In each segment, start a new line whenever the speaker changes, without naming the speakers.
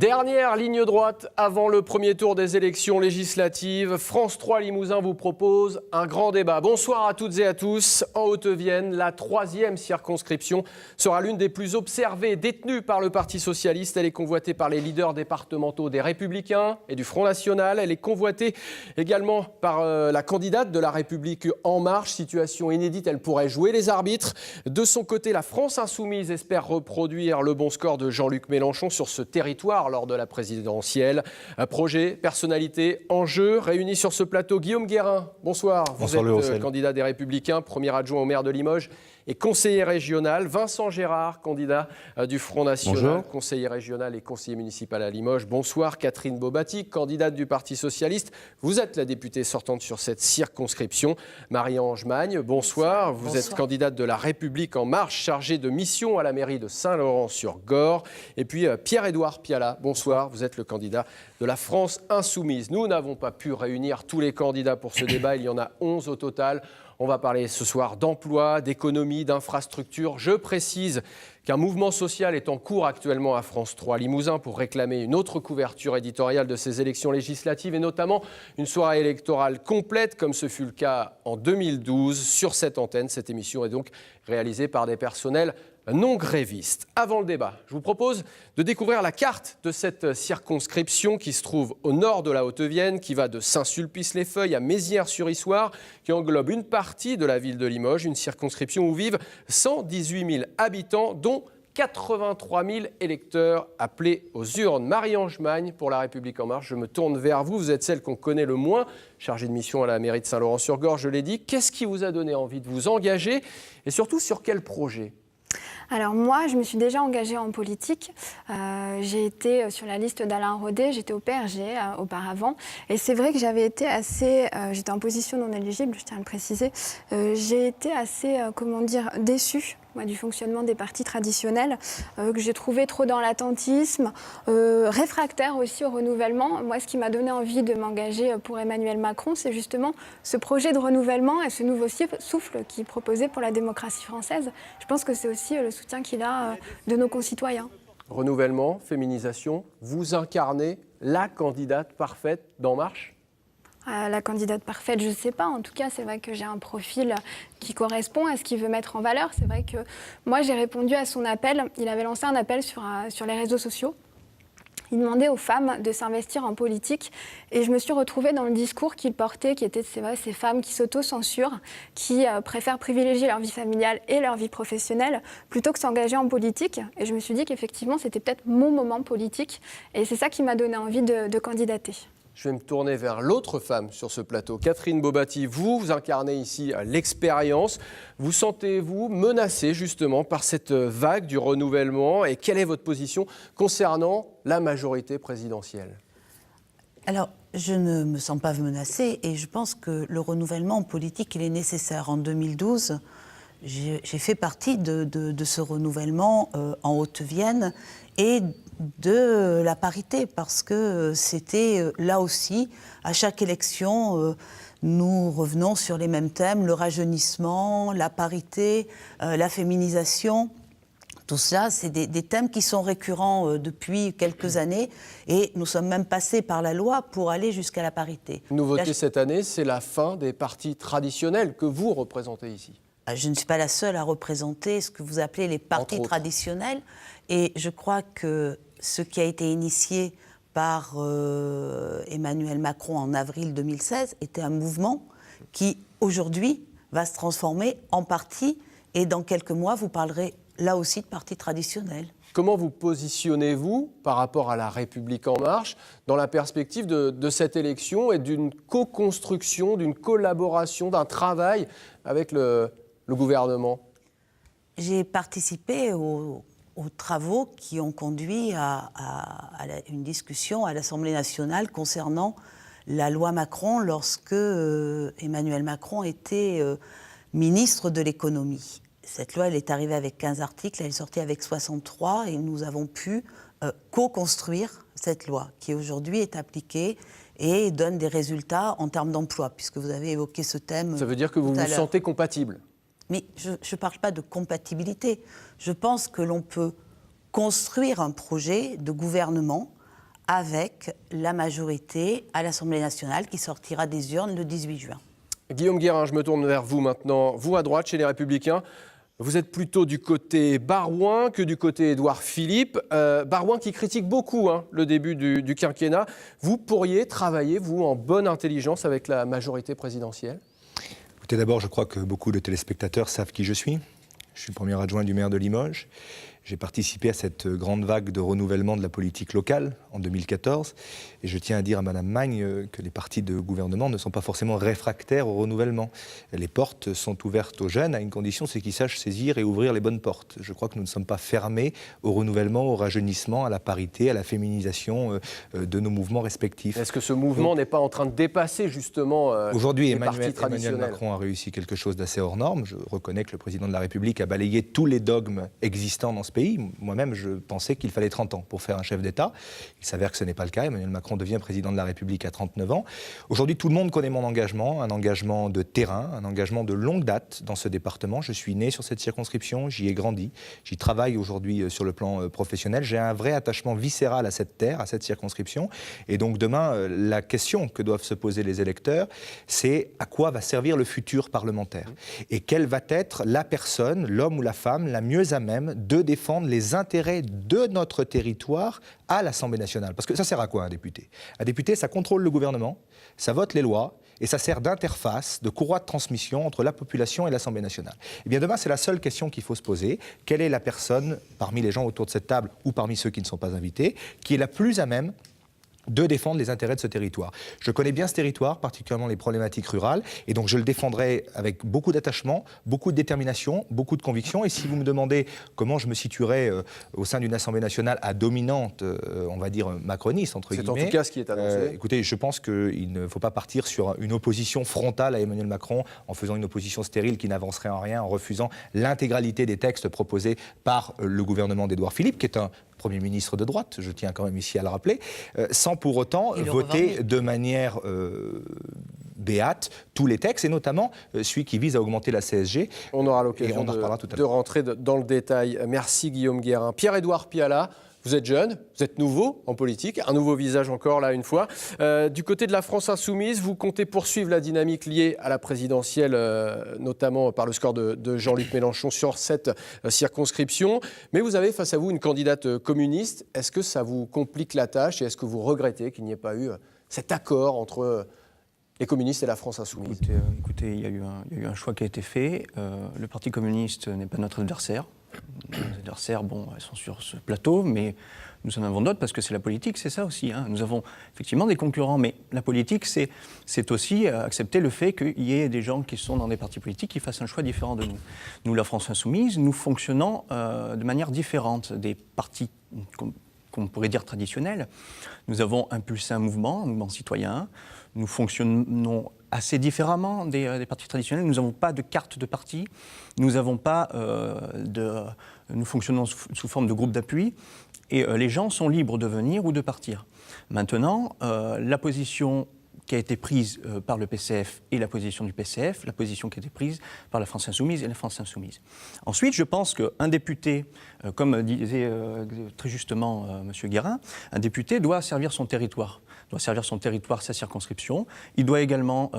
Dernière ligne droite avant le premier tour des élections législatives. France 3 Limousin vous propose un grand débat. Bonsoir à toutes et à tous. En Haute-Vienne, la 3e circonscription sera l'une des plus observées, détenue par le Parti socialiste. Elle est convoitée par les leaders départementaux des Républicains et du Front National. Elle est convoitée également par la candidate de La République En Marche. Situation inédite, elle pourrait jouer les arbitres. De son côté, la France Insoumise espère reproduire le bon score de Jean-Luc Mélenchon sur ce territoire lors de la présidentielle. Projet, personnalité, enjeux, réunis sur ce plateau. Guillaume Guérin, bonsoir. Vous êtes candidat des Républicains, premier adjoint au maire de Limoges et conseiller régional. Vincent Gérard, candidat du Front National, bonjour. Conseiller régional et conseiller municipal à Limoges. Bonsoir. Catherine Bobati, candidate du Parti socialiste. Vous êtes la députée sortante sur cette circonscription. Marie-Ange Magne, bonsoir. Vous êtes candidate de La République En Marche, chargée de mission à la mairie de Saint-Laurent-sur-Gorre. Et puis Pierre-Édouard Piala, bonsoir. Vous êtes le candidat de la France Insoumise. Nous n'avons pas pu réunir tous les candidats pour ce débat. Il y en a 11 au total. On va parler ce soir d'emploi, d'économie, d'infrastructure. Je précise qu'un mouvement social est en cours actuellement à France 3 Limousin pour réclamer une autre couverture éditoriale de ces élections législatives et notamment une soirée électorale complète comme ce fut le cas en 2012 sur cette antenne. Cette émission est donc réalisée par des personnels non grévistes. Avant le débat, je vous propose de découvrir la carte de cette circonscription qui se trouve au nord de la Haute-Vienne, qui va de Saint-Sulpice-les-Feuilles à Mézières-sur-Issoire, qui englobe une partie de la ville de Limoges, une circonscription où vivent 118 000 habitants, dont 83 000 électeurs appelés aux urnes. Marie-Ange Magne, pour La République En Marche, je me tourne vers vous. Vous êtes celle qu'on connaît le moins, chargée de mission à la mairie de Saint-Laurent-sur-Gorre, je l'ai dit. Qu'est-ce qui vous a donné envie de vous engager et surtout sur quel projet ?
Alors moi, je me suis déjà engagée en politique. J'ai été sur la liste d'Alain Rodet, j'étais au PRG auparavant. Et c'est vrai que j'avais été assez... j'étais en position non éligible, je tiens à le préciser. J'ai été assez, déçue du fonctionnement des partis traditionnels, que j'ai trouvé trop dans l'attentisme, réfractaire aussi au renouvellement. Moi, ce qui m'a donné envie de m'engager pour Emmanuel Macron, c'est justement ce projet de renouvellement et ce nouveau souffle qu'il proposait pour la démocratie française. Je pense que c'est aussi le soutien qu'il a de nos concitoyens.
Renouvellement, féminisation, vous incarnez la candidate parfaite d'En Marche ?
La candidate parfaite, je ne sais pas. En tout cas, c'est vrai que j'ai un profil qui correspond à ce qu'il veut mettre en valeur. C'est vrai que moi, j'ai répondu à son appel. Il avait lancé un appel sur les réseaux sociaux. Il demandait aux femmes de s'investir en politique. Et je me suis retrouvée dans le discours qu'il portait, qui était, c'est vrai, ces femmes qui s'auto-censurent, qui préfèrent privilégier leur vie familiale et leur vie professionnelle plutôt que s'engager en politique. Et je me suis dit qu'effectivement, c'était peut-être mon moment politique. Et c'est ça qui m'a donné envie de candidater.
Je vais me tourner vers l'autre femme sur ce plateau. Catherine Bobati, vous incarnez ici l'expérience. Vous sentez-vous menacée justement par cette vague du renouvellement et quelle est votre position concernant la majorité présidentielle ?
Alors, je ne me sens pas menacée et je pense que le renouvellement politique, il est nécessaire. En 2012, j'ai fait partie de ce renouvellement en Haute-Vienne et de la parité, parce que c'était là aussi, à chaque élection, nous revenons sur les mêmes thèmes, le rajeunissement, la parité, la féminisation. Tout ça, c'est des thèmes qui sont récurrents depuis quelques années et nous sommes même passés par la loi pour aller jusqu'à la parité.
Nouveauté cette année, c'est la fin des partis traditionnels que vous représentez ici.
Je ne suis pas la seule à représenter ce que vous appelez les partis traditionnels. Et je crois que ce qui a été initié par Emmanuel Macron en avril 2016 était un mouvement qui, aujourd'hui, va se transformer en parti. Et dans quelques mois, vous parlerez là aussi de partis traditionnels.
Comment vous positionnez-vous par rapport à La République En Marche dans la perspective de cette élection et d'une co-construction, d'une collaboration, d'un travail avec le gouvernement ?
J'ai participé aux travaux qui ont conduit à une discussion à l'Assemblée nationale concernant la loi Macron lorsque Emmanuel Macron était ministre de l'économie. Cette loi, elle est arrivée avec 15 articles, elle est sortie avec 63 et nous avons pu co-construire cette loi qui aujourd'hui est appliquée et donne des résultats en termes d'emploi, puisque vous avez évoqué ce thème.
Ça veut dire que vous vous sentez compatible ?
Mais je ne parle pas de compatibilité. Je pense que l'on peut construire un projet de gouvernement avec la majorité à l'Assemblée nationale qui sortira des urnes le 18 juin.
Guillaume Guérin, je me tourne vers vous maintenant. Vous, à droite, chez les Républicains, vous êtes plutôt du côté Barouin que du côté Édouard Philippe. Barouin qui critique beaucoup le début du quinquennat. Vous pourriez travailler, vous, en bonne intelligence avec la majorité présidentielle ?
Écoutez, d'abord, je crois que beaucoup de téléspectateurs savent qui je suis. Je suis le premier adjoint du maire de Limoges. J'ai participé à cette grande vague de renouvellement de la politique locale en 2014. Et je tiens à dire à Mme Magne que les partis de gouvernement ne sont pas forcément réfractaires au renouvellement. Les portes sont ouvertes aux jeunes à une condition, c'est qu'ils sachent saisir et ouvrir les bonnes portes. Je crois que nous ne sommes pas fermés au renouvellement, au rajeunissement, à la parité, à la féminisation de nos mouvements respectifs.
Est-ce que ce mouvement n'est pas en train de dépasser justement
aujourd'hui,
les partis traditionnels ?
Emmanuel Macron a réussi quelque chose d'assez hors norme. Je reconnais que le président de la République a balayé tous les dogmes existants dans ce pays. Moi-même, je pensais qu'il fallait 30 ans pour faire un chef d'État. Il s'avère que ce n'est pas le cas. Emmanuel Macron devient président de la République à 39 ans. Aujourd'hui, tout le monde connaît mon engagement, un engagement de terrain, un engagement de longue date dans ce département. Je suis né sur cette circonscription, j'y ai grandi, j'y travaille aujourd'hui sur le plan professionnel. J'ai un vrai attachement viscéral à cette terre, à cette circonscription. Et donc demain, la question que doivent se poser les électeurs, c'est à quoi va servir le futur parlementaire ? Et quelle va être la personne, l'homme ou la femme, la mieux à même de défendre les intérêts de notre territoire à l'Assemblée nationale. Parce que ça sert à quoi un député ? Un député, ça contrôle le gouvernement, ça vote les lois et ça sert d'interface, de courroie de transmission entre la population et l'Assemblée nationale. Et bien demain, c'est la seule question qu'il faut se poser. Quelle est la personne, parmi les gens autour de cette table ou parmi ceux qui ne sont pas invités, qui est la plus à même de défendre les intérêts de ce territoire. Je connais bien ce territoire, particulièrement les problématiques rurales, et donc je le défendrai avec beaucoup d'attachement, beaucoup de détermination, beaucoup de conviction. Et si vous me demandez comment je me situerais au sein d'une Assemblée nationale à dominante, on va dire macroniste, entre guillemets.
C'est en tout cas ce qui est annoncé.
Écoutez, je pense qu'il ne faut pas partir sur une opposition frontale à Emmanuel Macron en faisant une opposition stérile qui n'avancerait en rien, en refusant l'intégralité des textes proposés par le gouvernement d'Édouard Philippe, qui est un Premier ministre de droite, je tiens quand même ici à le rappeler, sans pour autant voter de manière béate tous les textes, et notamment celui qui vise à augmenter la CSG.
On aura l'occasion de rentrer dans le détail. Merci Guillaume Guérin. Pierre-Édouard Piala, vous êtes jeune, vous êtes nouveau en politique, un nouveau visage encore là une fois. Du côté de la France Insoumise, vous comptez poursuivre la dynamique liée à la présidentielle, notamment par le score de Jean-Luc Mélenchon sur cette circonscription. Mais vous avez face à vous une candidate communiste. Est-ce que ça vous complique la tâche et est-ce que vous regrettez qu'il n'y ait pas eu cet accord entre les communistes et la France Insoumise ?
Écoutez, il y a eu un choix qui a été fait. Le Parti communiste n'est pas notre adversaire. Les adversaires, elles sont sur ce plateau, mais nous en avons d'autres parce que c'est la politique, c'est ça aussi. Nous avons effectivement des concurrents, mais la politique, c'est aussi accepter le fait qu'il y ait des gens qui sont dans des partis politiques qui fassent un choix différent de nous. Nous, la France Insoumise, nous fonctionnons de manière différente des partis qu'on pourrait dire traditionnels. Nous avons impulsé un mouvement citoyen. Nous fonctionnons assez différemment des partis traditionnels. Nous n'avons pas de carte de parti. Nous fonctionnons sous forme de groupe d'appui. Et les gens sont libres de venir ou de partir. Maintenant, la position qui a été prise par le PCF et la position du PCF, la position qui a été prise par la France Insoumise et la France Insoumise. Ensuite, je pense qu'un député, comme disait très justement M. Guérin, un député doit servir son territoire. Doit servir son territoire, sa circonscription. Il doit également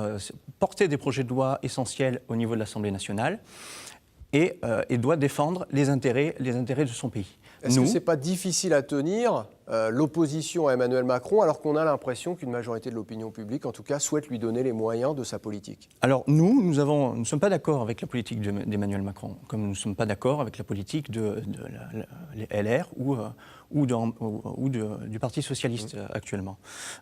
porter des projets de loi essentiels au niveau de l'Assemblée nationale et doit défendre les intérêts de son pays.
Est-ce que ce n'est pas difficile à tenir l'opposition à Emmanuel Macron alors qu'on a l'impression qu'une majorité de l'opinion publique, en tout cas, souhaite lui donner les moyens de sa politique ? Alors
nous ne sommes pas d'accord avec la politique d'Emmanuel Macron, comme nous ne sommes pas d'accord avec la politique de LR ou du Parti socialiste actuellement.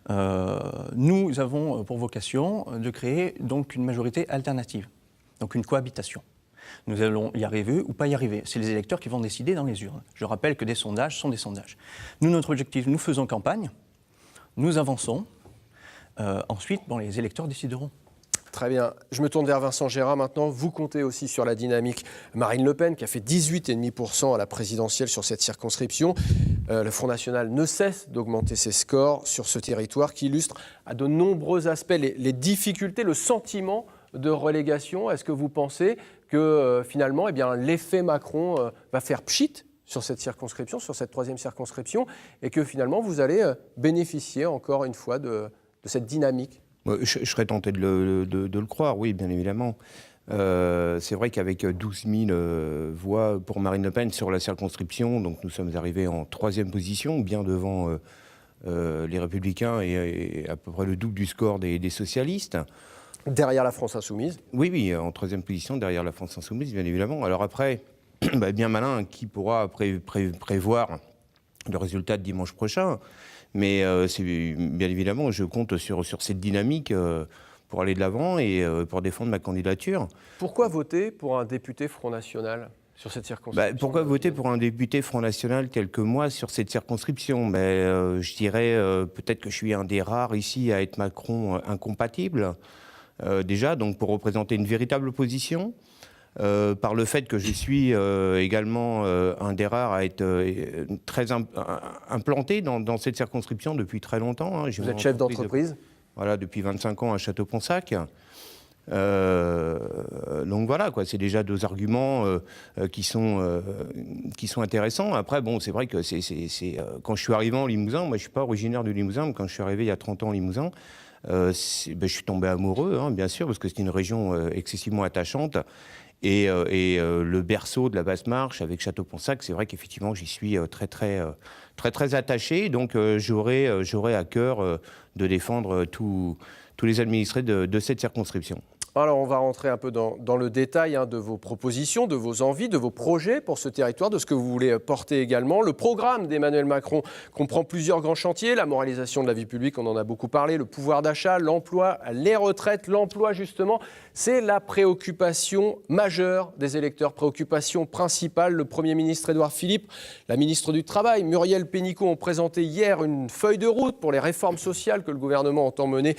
Nous avons pour vocation de créer donc une majorité alternative, donc une cohabitation. Nous allons y arriver ou pas y arriver. C'est les électeurs qui vont décider dans les urnes. Je rappelle que des sondages sont des sondages. Nous, notre objectif, nous faisons campagne, nous avançons. Ensuite, les électeurs décideront.
Très bien. Je me tourne vers Vincent Gérard maintenant. Vous comptez aussi sur la dynamique Marine Le Pen, qui a fait 18,5% à la présidentielle sur cette circonscription. Le Front National ne cesse d'augmenter ses scores sur ce territoire qui illustre à de nombreux aspects les difficultés, le sentiment de relégation. Est-ce que vous pensez que finalement, l'effet Macron va faire pchit sur cette circonscription, sur cette troisième circonscription, et que finalement vous allez bénéficier encore une fois de cette dynamique.
Je serais tenté de le croire, oui, bien évidemment. C'est vrai qu'avec 12 000 voix pour Marine Le Pen sur la circonscription, donc nous sommes arrivés en troisième position, bien devant les Républicains et à peu près le double du score des socialistes.
Derrière la France Insoumise.
Oui, en troisième position, derrière la France Insoumise, bien évidemment. Alors après, bien malin, qui pourra prévoir le résultat de dimanche prochain. Mais bien évidemment, je compte sur cette dynamique pour aller de l'avant et pour défendre ma candidature.
Pourquoi voter pour un député Front National sur cette circonscription?
Pourquoi voter pour un député Front National tel que moi sur cette circonscription? Je dirais peut-être que je suis un des rares ici à être Macron incompatible. Déjà, donc pour représenter une véritable opposition, par le fait que je suis également un des rares à être très implanté dans cette circonscription depuis très longtemps.
Vous êtes chef d'entreprise?
Voilà, depuis 25 ans à Château-Ponsac. Donc voilà, quoi, c'est déjà deux arguments qui sont intéressants. Après, bon, c'est vrai que quand je suis arrivé en Limousin, moi je ne suis pas originaire du Limousin, mais quand je suis arrivé il y a 30 ans en Limousin, je suis tombé amoureux, bien sûr, parce que c'est une région excessivement attachante. Et le berceau de la Basse-Marche avec Château-Ponsac, c'est vrai qu'effectivement j'y suis très attaché. Donc j'aurai à cœur de défendre tous les administrés de cette circonscription.
Alors, on va rentrer un peu dans le détail de vos propositions, de vos envies, de vos projets pour ce territoire, de ce que vous voulez porter également. Le programme d'Emmanuel Macron comprend plusieurs grands chantiers, la moralisation de la vie publique, on en a beaucoup parlé, le pouvoir d'achat, l'emploi, les retraites. L'emploi, justement, c'est la préoccupation majeure des électeurs, préoccupation principale. Le Premier ministre Édouard Philippe, la ministre du Travail, Muriel Pénicaud, ont présenté hier une feuille de route pour les réformes sociales que le gouvernement entend mener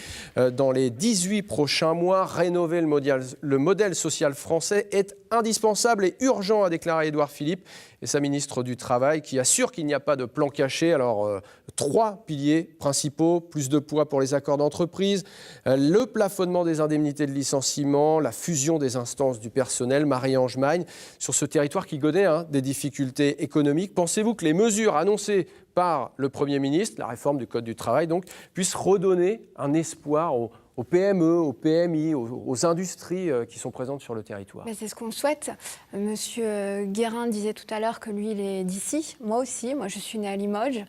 dans les 18 prochains mois. Rénover le modèle social français est indispensable et urgent, a déclaré Édouard Philippe et sa ministre du Travail, qui assure qu'il n'y a pas de plan caché. Alors, 3 piliers principaux: plus de poids pour les accords d'entreprise, le plafonnement des indemnités de licenciement, la fusion des instances du personnel. Marie-Ange Magne, sur ce territoire qui connaît des difficultés économiques, pensez-vous que les mesures annoncées par le Premier ministre, la réforme du Code du travail donc, puissent redonner un espoir aux PME, aux PMI, aux industries qui sont présentes sur le territoire?
C'est ce qu'on souhaite. Monsieur Guérin disait tout à l'heure que lui, il est d'ici. Moi aussi, je suis née à Limoges.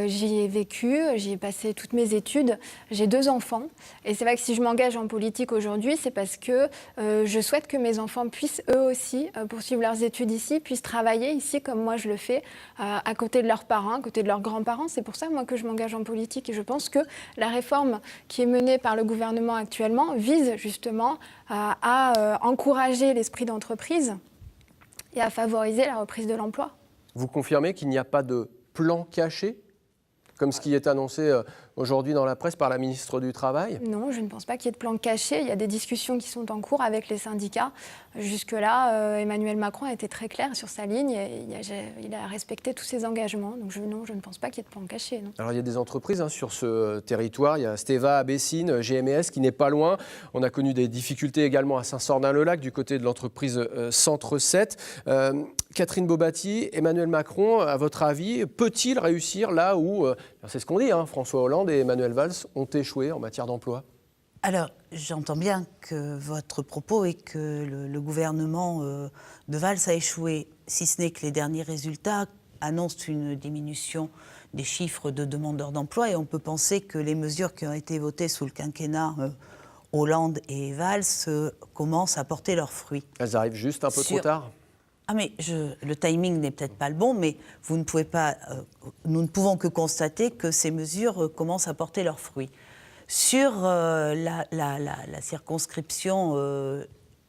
J'y ai vécu, j'y ai passé toutes mes études. J'ai 2 enfants. Et c'est vrai que si je m'engage en politique aujourd'hui, c'est parce que je souhaite que mes enfants puissent eux aussi poursuivre leurs études ici, puissent travailler ici comme moi je le fais, à côté de leurs parents, à côté de leurs grands-parents. C'est pour ça, moi, que je m'engage en politique. Et je pense que la réforme qui est menée par le gouvernement actuellement vise justement à encourager l'esprit d'entreprise et à favoriser la reprise de l'emploi.
Vous confirmez qu'il n'y a pas de plan caché, comme ce qui est annoncé aujourd'hui dans la presse par la ministre du Travail?
Non, je ne pense pas qu'il y ait de plan caché. Il y a des discussions qui sont en cours avec les syndicats. Jusque-là, Emmanuel Macron a été très clair sur sa ligne et il a respecté tous ses engagements. Donc non, je ne pense pas qu'il y ait de plan caché. Non.
Alors il y a des entreprises sur ce territoire. Il y a Steva à Bessines, GMS qui n'est pas loin. On a connu des difficultés également à Saint-Sornin-le-Lac du côté de l'entreprise Centre 7. Catherine Bobati, Emmanuel Macron, à votre avis, peut-il réussir là où, c'est ce qu'on dit, François Hollande et Manuel Valls ont échoué en matière d'emploi?
Alors, j'entends bien que votre propos est que le gouvernement de Valls a échoué, si ce n'est que les derniers résultats annoncent une diminution des chiffres de demandeurs d'emploi et on peut penser que les mesures qui ont été votées sous le quinquennat Hollande et Valls commencent à porter leurs fruits.
Elles arrivent juste un peu trop tard?
Mais le timing n'est peut-être pas le bon, mais nous ne pouvons que constater que ces mesures commencent à porter leurs fruits. Sur la circonscription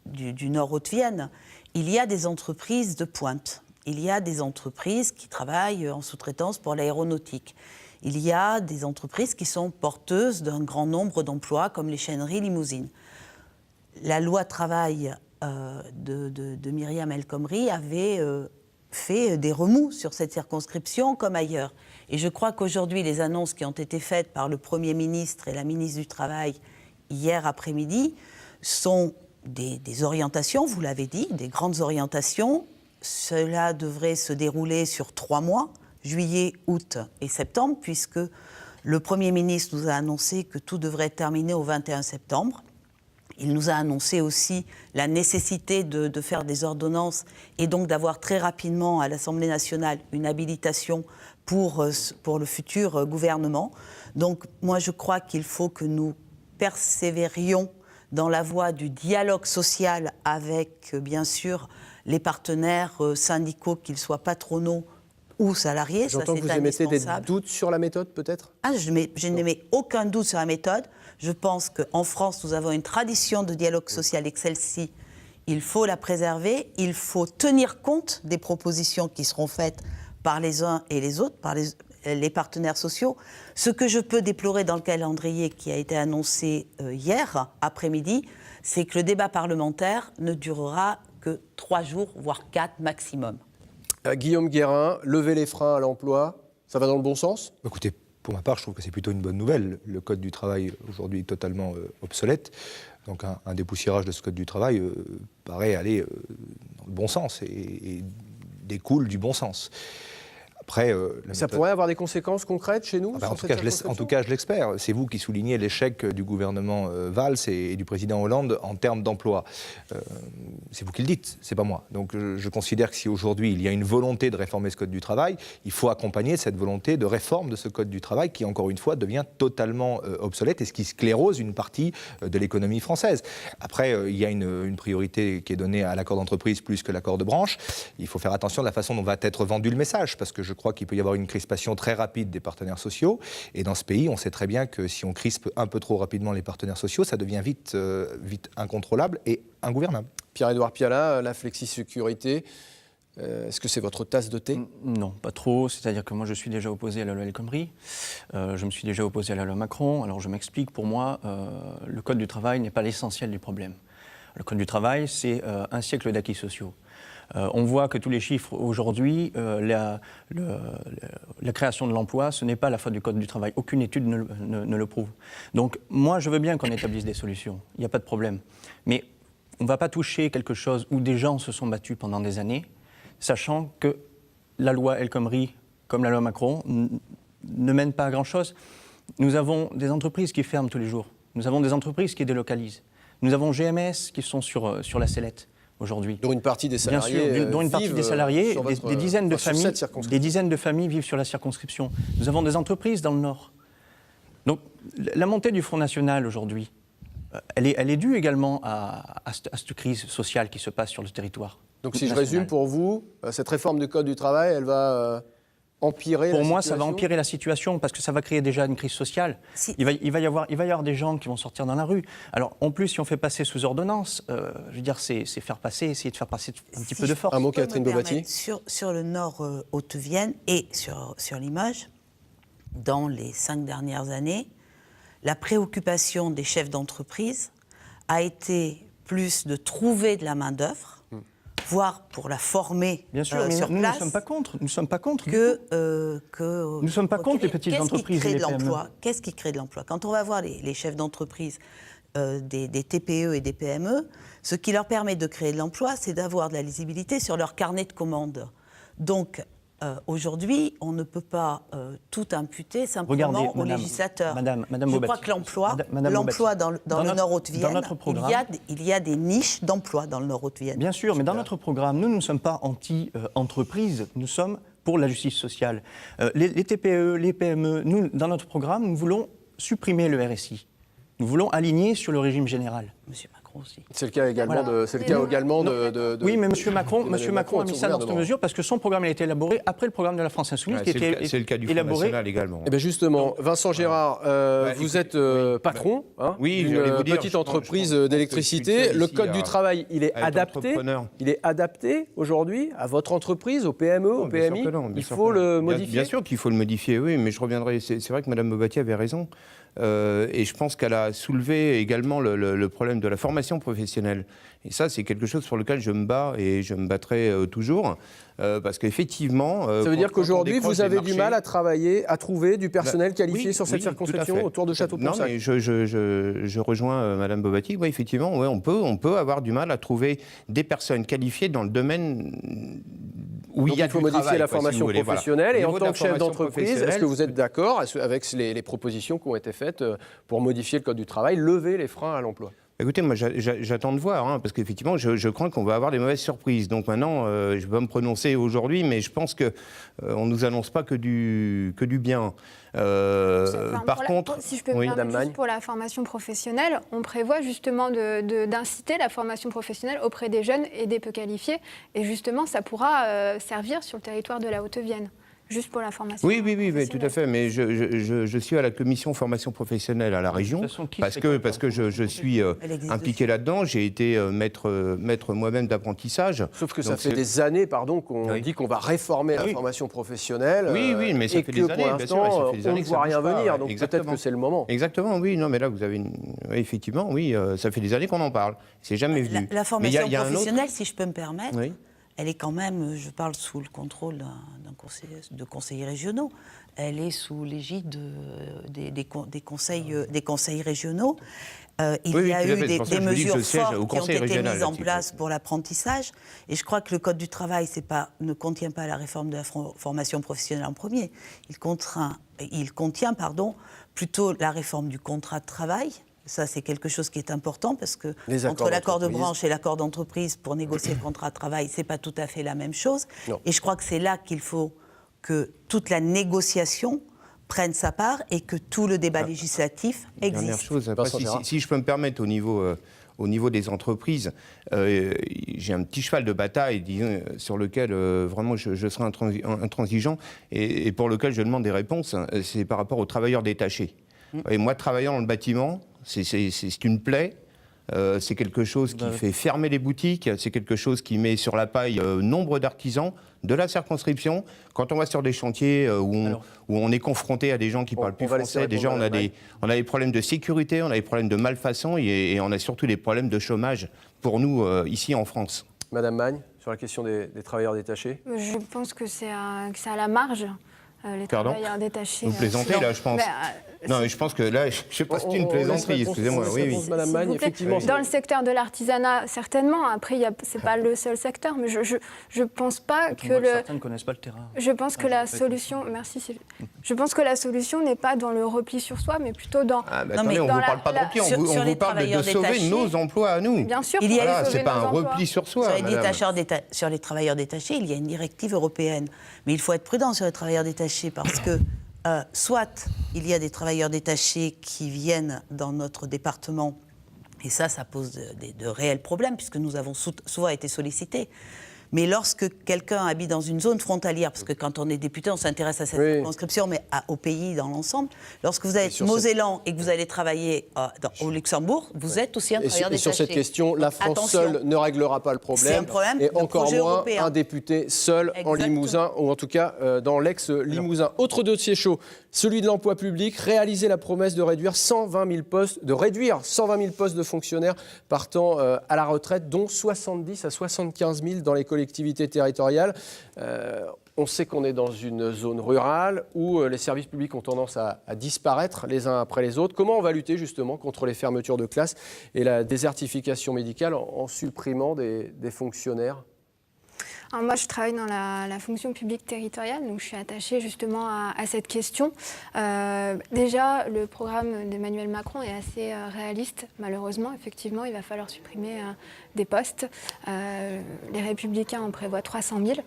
du Nord-Haute-Vienne, il y a des entreprises de pointe. Il y a des entreprises qui travaillent en sous-traitance pour l'aéronautique. Il y a des entreprises qui sont porteuses d'un grand nombre d'emplois, comme les chaîneries limousines. La loi travail de Myriam El Khomri avait fait des remous sur cette circonscription comme ailleurs. Et je crois qu'aujourd'hui, les annonces qui ont été faites par le Premier ministre et la ministre du Travail hier après-midi sont des orientations, vous l'avez dit, des grandes orientations cela devrait se dérouler sur 3 mois, juillet, août et septembre, puisque le Premier ministre nous a annoncé que tout devrait être terminé au 21 septembre. Il nous a annoncé aussi la nécessité de faire des ordonnances et donc d'avoir très rapidement à l'Assemblée nationale une habilitation pour le futur gouvernement. Donc moi je crois qu'il faut que nous persévérions dans la voie du dialogue social avec bien sûr les partenaires syndicaux, qu'ils soient patronaux ou salariés.
J'entends que vous émettez des doutes sur la méthode, peut-être ?
Je n'émets aucun doute sur la méthode. Je pense qu'en France, nous avons une tradition de dialogue social et que celle-ci, il faut la préserver. Il faut tenir compte des propositions qui seront faites par les uns et les autres, par les partenaires sociaux. Ce que je peux déplorer dans le calendrier qui a été annoncé hier après-midi, c'est que le débat parlementaire ne durera que 3 jours, voire 4 maximum.
Guillaume Guérin, lever les freins à l'emploi, ça va dans le bon sens ?
Écoutez, pour ma part, je trouve que c'est plutôt une bonne nouvelle. Le Code du travail, aujourd'hui, est totalement obsolète. Donc un dépoussiérage de ce Code du travail paraît aller dans le bon sens et découle du bon sens. Après,
ça pourrait avoir des conséquences concrètes chez nous ?
En tout cas, je l'espère. C'est vous qui soulignez l'échec du gouvernement Valls et du président Hollande en termes d'emploi. C'est vous qui le dites, c'est pas moi. Donc je considère que si aujourd'hui il y a une volonté de réformer ce Code du travail, il faut accompagner cette volonté de réforme de ce Code du travail qui, encore une fois, devient totalement obsolète et ce qui sclérose une partie de l'économie française. Après, il y a une priorité qui est donnée à l'accord d'entreprise plus que l'accord de branche. Il faut faire attention de la façon dont va être vendu le message, parce que je crois qu'il peut y avoir une crispation très rapide des partenaires sociaux. Et dans ce pays, on sait très bien que si on crispe un peu trop rapidement les partenaires sociaux, ça devient vite incontrôlable et ingouvernable.
Pierre-Édouard Pialat, la flexisécurité, est-ce que c'est votre tasse de thé ?
Non, pas trop. C'est-à-dire que moi, je suis déjà opposé à la loi El Khomri. Je me suis déjà opposé à la loi Macron. Alors, je m'explique. Pour moi, le Code du travail n'est pas l'essentiel du problème. Le Code du travail, c'est un siècle d'acquis sociaux. On voit que tous les chiffres aujourd'hui, la création de l'emploi, ce n'est pas la faute du Code du travail. Aucune étude ne le prouve. Donc moi, je veux bien qu'on établisse des solutions. Il n'y a pas de problème. Mais on ne va pas toucher quelque chose où des gens se sont battus pendant des années, sachant que la loi El Khomri, comme la loi Macron, ne mène pas à grand-chose. Nous avons des entreprises qui ferment tous les jours. Nous avons des entreprises qui délocalisent. Nous avons GMS qui sont sur la sellette aujourd'hui.
Dont une partie des salariés.
Bien sûr, dont une partie des salariés, des dizaines de familles,
des
dizaines de familles vivent sur la circonscription. Nous avons des entreprises dans le Nord. Donc, la montée du Front National aujourd'hui, elle est due également à cette crise sociale qui se passe sur le territoire.
Donc, si je résume pour vous, cette réforme du Code du travail, elle va empirer la situation ?
Pour moi, ça va empirer la situation parce que ça va créer déjà une crise sociale. Si. Il va y avoir des gens qui vont sortir dans la rue. Alors, en plus, si on fait passer sous ordonnance, je veux dire, c'est faire passer, essayer de faire passer un petit peu de force.
Un mot, Catherine Beaubati.
Sur le Nord Haute-Vienne et sur Limoges, dans les 5 dernières années, la préoccupation des chefs d'entreprise a été plus de trouver de la main-d'œuvre, voire pour la former
bien sûr, mais
sur
nous
place.
Nous ne sommes pas contre.
Nous
ne sommes pas contre les petites entreprises et les PME.
Qu'est-ce qui crée de l'emploi ? Quand on va voir les chefs d'entreprise des TPE et des PME, ce qui leur permet de créer de l'emploi, c'est d'avoir de la lisibilité sur leur carnet de commandes. Donc, aujourd'hui, on ne peut pas tout imputer simplement aux législateurs.
Madame
Je crois que l'emploi dans le Nord Haute-Vienne, il y a des niches d'emploi dans le Nord Haute-Vienne.
Bien sûr, mais dans notre programme, nous ne sommes pas anti-entreprise, nous sommes pour la justice sociale. Les TPE, les PME, nous, dans notre programme, nous voulons supprimer le RSI. Nous voulons aligner sur le régime général.
Monsieur Macron aussi.
C'est le cas également de...
Oui, mais Monsieur Macron a mis ça dans cette mesure parce que son programme a été élaboré après le programme de la France Insoumise qui était
c'est le cas du Front National également.
Eh bien justement, Vincent Gérard, vous êtes patron d'une petite entreprise d'électricité. Le Code du travail, il est adapté aujourd'hui à votre entreprise, aux PME, aux PMI. Il faut le modifier.
Bien sûr qu'il faut le modifier, oui, mais je reviendrai. C'est vrai que Mme Beaubati avait raison. Et je pense qu'elle a soulevé également le problème de la formation professionnelle. Et ça, c'est quelque chose sur lequel je me bats et je me battrai toujours. Parce qu'effectivement...
Ça veut dire qu'aujourd'hui, vous avez du mal à travailler, à trouver du personnel qualifié sur cette circonscription autour de Château-Ponsac?
Non, mais je rejoins Madame Bobati. Oui, effectivement, ouais, on peut avoir du mal à trouver des personnes qualifiées dans le domaine où
Donc
il y a
il faut
du
modifier
travail,
la formation
si vous voulez,
professionnelle.
voilà.
Et
Au
en
niveau
tant
de la
que chef
formation
d'entreprise, est-ce que
professionnelle,
vous êtes d'accord avec les propositions qui ont été faites pour modifier le Code du travail, lever les freins à l'emploi?
Écoutez, moi j'attends de voir, parce qu'effectivement je crains qu'on va avoir des mauvaises surprises. Donc maintenant, je ne vais pas me prononcer aujourd'hui, mais je pense qu'on ne nous annonce pas que du bien. Par contre,
si je peux me
oui,
permettre,
Madame
juste pour la formation professionnelle, on prévoit justement d'inciter la formation professionnelle auprès des jeunes et des peu qualifiés. Et justement, ça pourra servir sur le territoire de la Haute-Vienne. Juste pour la formation.
Oui, tout à fait. Mais je suis à la commission formation professionnelle à la région parce que je suis impliqué là-dedans. J'ai été maître moi-même d'apprentissage.
Sauf que ça fait des années, qu'on dit qu'on va réformer la formation professionnelle.
Oui, mais ça fait des années.
Pour l'instant, on ne voit rien venir. Donc
exactement.
peut-être que c'est le moment.
Exactement, oui. Non, mais là, vous avez effectivement, oui, ça fait des années qu'on en parle. C'est jamais venu.
La formation professionnelle, si je peux me permettre.
Oui.
Elle est quand même, je parle sous le contrôle de conseillers régionaux, elle est sous l'égide des conseils régionaux. Il y a eu des mesures fortes qui ont été mises en place pour l'apprentissage. Et je crois que le Code du travail ne contient pas la réforme de la formation professionnelle en premier. Il contient plutôt la réforme du contrat de travail. Ça, c'est quelque chose qui est important parce que entre l'accord de branche et l'accord d'entreprise pour négocier le contrat de travail, c'est pas tout à fait la même chose.
Non.
Et je crois que c'est là qu'il faut que toute la négociation prenne sa part et que tout le débat législatif existe.
Dernière chose, après, si je peux me permettre au niveau des entreprises, j'ai un petit cheval de bataille sur lequel vraiment je serai intransigeant et pour lequel je demande des réponses, c'est par rapport aux travailleurs détachés. Et moi, travaillant dans le bâtiment, c'est une plaie. C'est quelque chose qui fait fermer les boutiques, c'est quelque chose qui met sur la paille nombre d'artisans de la circonscription. Quand on va sur des chantiers où on est confronté à des gens qui parlent plus français, déjà on a des problèmes de sécurité, on a des problèmes de malfaçon et on a surtout des problèmes de chômage pour nous ici en France.
Madame Magne, sur la question des travailleurs détachés?
Je pense que c'est à la marge. Les travailleurs détachés.
Vous plaisantez là, je pense. Non, mais je pense que là, je ne sais pas si c'est une plaisanterie, excusez-moi. Oui.
Madame Magne, effectivement.
Dans le secteur de l'artisanat, certainement. Après, ce n'est pas le seul secteur, mais je pense pas que
certains ne connaissent pas le terrain.
Je pense que la solution, merci Sylvie. Je pense que la solution n'est pas dans le repli sur soi, mais plutôt dans.
Attendez, on ne vous parle pas de repli, on vous parle de sauver nos emplois à nous.
Bien sûr.
C'est pas un repli sur soi.
Sur les travailleurs détachés, il y a une directive européenne, mais il faut être prudent sur les travailleurs détachés parce que soit il y a des travailleurs détachés qui viennent dans notre département, et ça pose de réels problèmes, puisque nous avons souvent été sollicités. Mais lorsque quelqu'un habite dans une zone frontalière, parce que quand on est député, on s'intéresse à cette circonscription, mais au pays dans l'ensemble, lorsque vous êtes Mosellan et que vous allez travailler au Luxembourg, vous êtes aussi un travailleur détaché.
Et sur cette question, la France seule ne réglera pas le problème.
C'est un problème
et
de
encore
projet
moins
européen.
un député seul en Limousin, ou en tout cas dans l'ex-Limousin. Autre dossier chaud, celui de l'emploi public, réaliser la promesse de réduire 120 000 postes de fonctionnaires partant à la retraite, dont 70 à 75 000 dans les collectivités territoriales. On sait qu'on est dans une zone rurale où les services publics ont tendance à disparaître les uns après les autres. Comment on va lutter justement contre les fermetures de classes et la désertification médicale en supprimant des fonctionnaires ?
Alors moi, je travaille dans la fonction publique territoriale, donc je suis attachée justement à cette question. Déjà, le programme d'Emmanuel Macron est assez réaliste, malheureusement. Effectivement, il va falloir supprimer des postes. Les Républicains en prévoient 300 000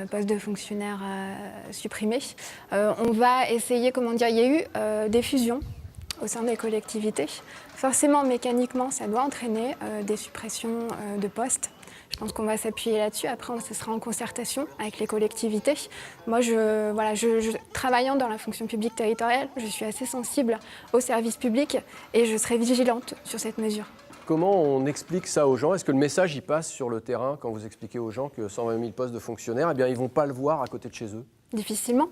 postes de fonctionnaires supprimés. On va essayer, il y a eu des fusions au sein des collectivités. Forcément, mécaniquement, ça doit entraîner des suppressions de postes. Je pense qu'on va s'appuyer là-dessus. Après, ce sera en concertation avec les collectivités. Moi, travaillant dans la fonction publique territoriale, je suis assez sensible aux services publics et je serai vigilante sur cette mesure.
Comment on explique ça aux gens ? Est-ce que le message y passe sur le terrain quand vous expliquez aux gens que 120 000 postes de fonctionnaires, ils ne vont pas le voir à côté de chez eux ?
Difficilement.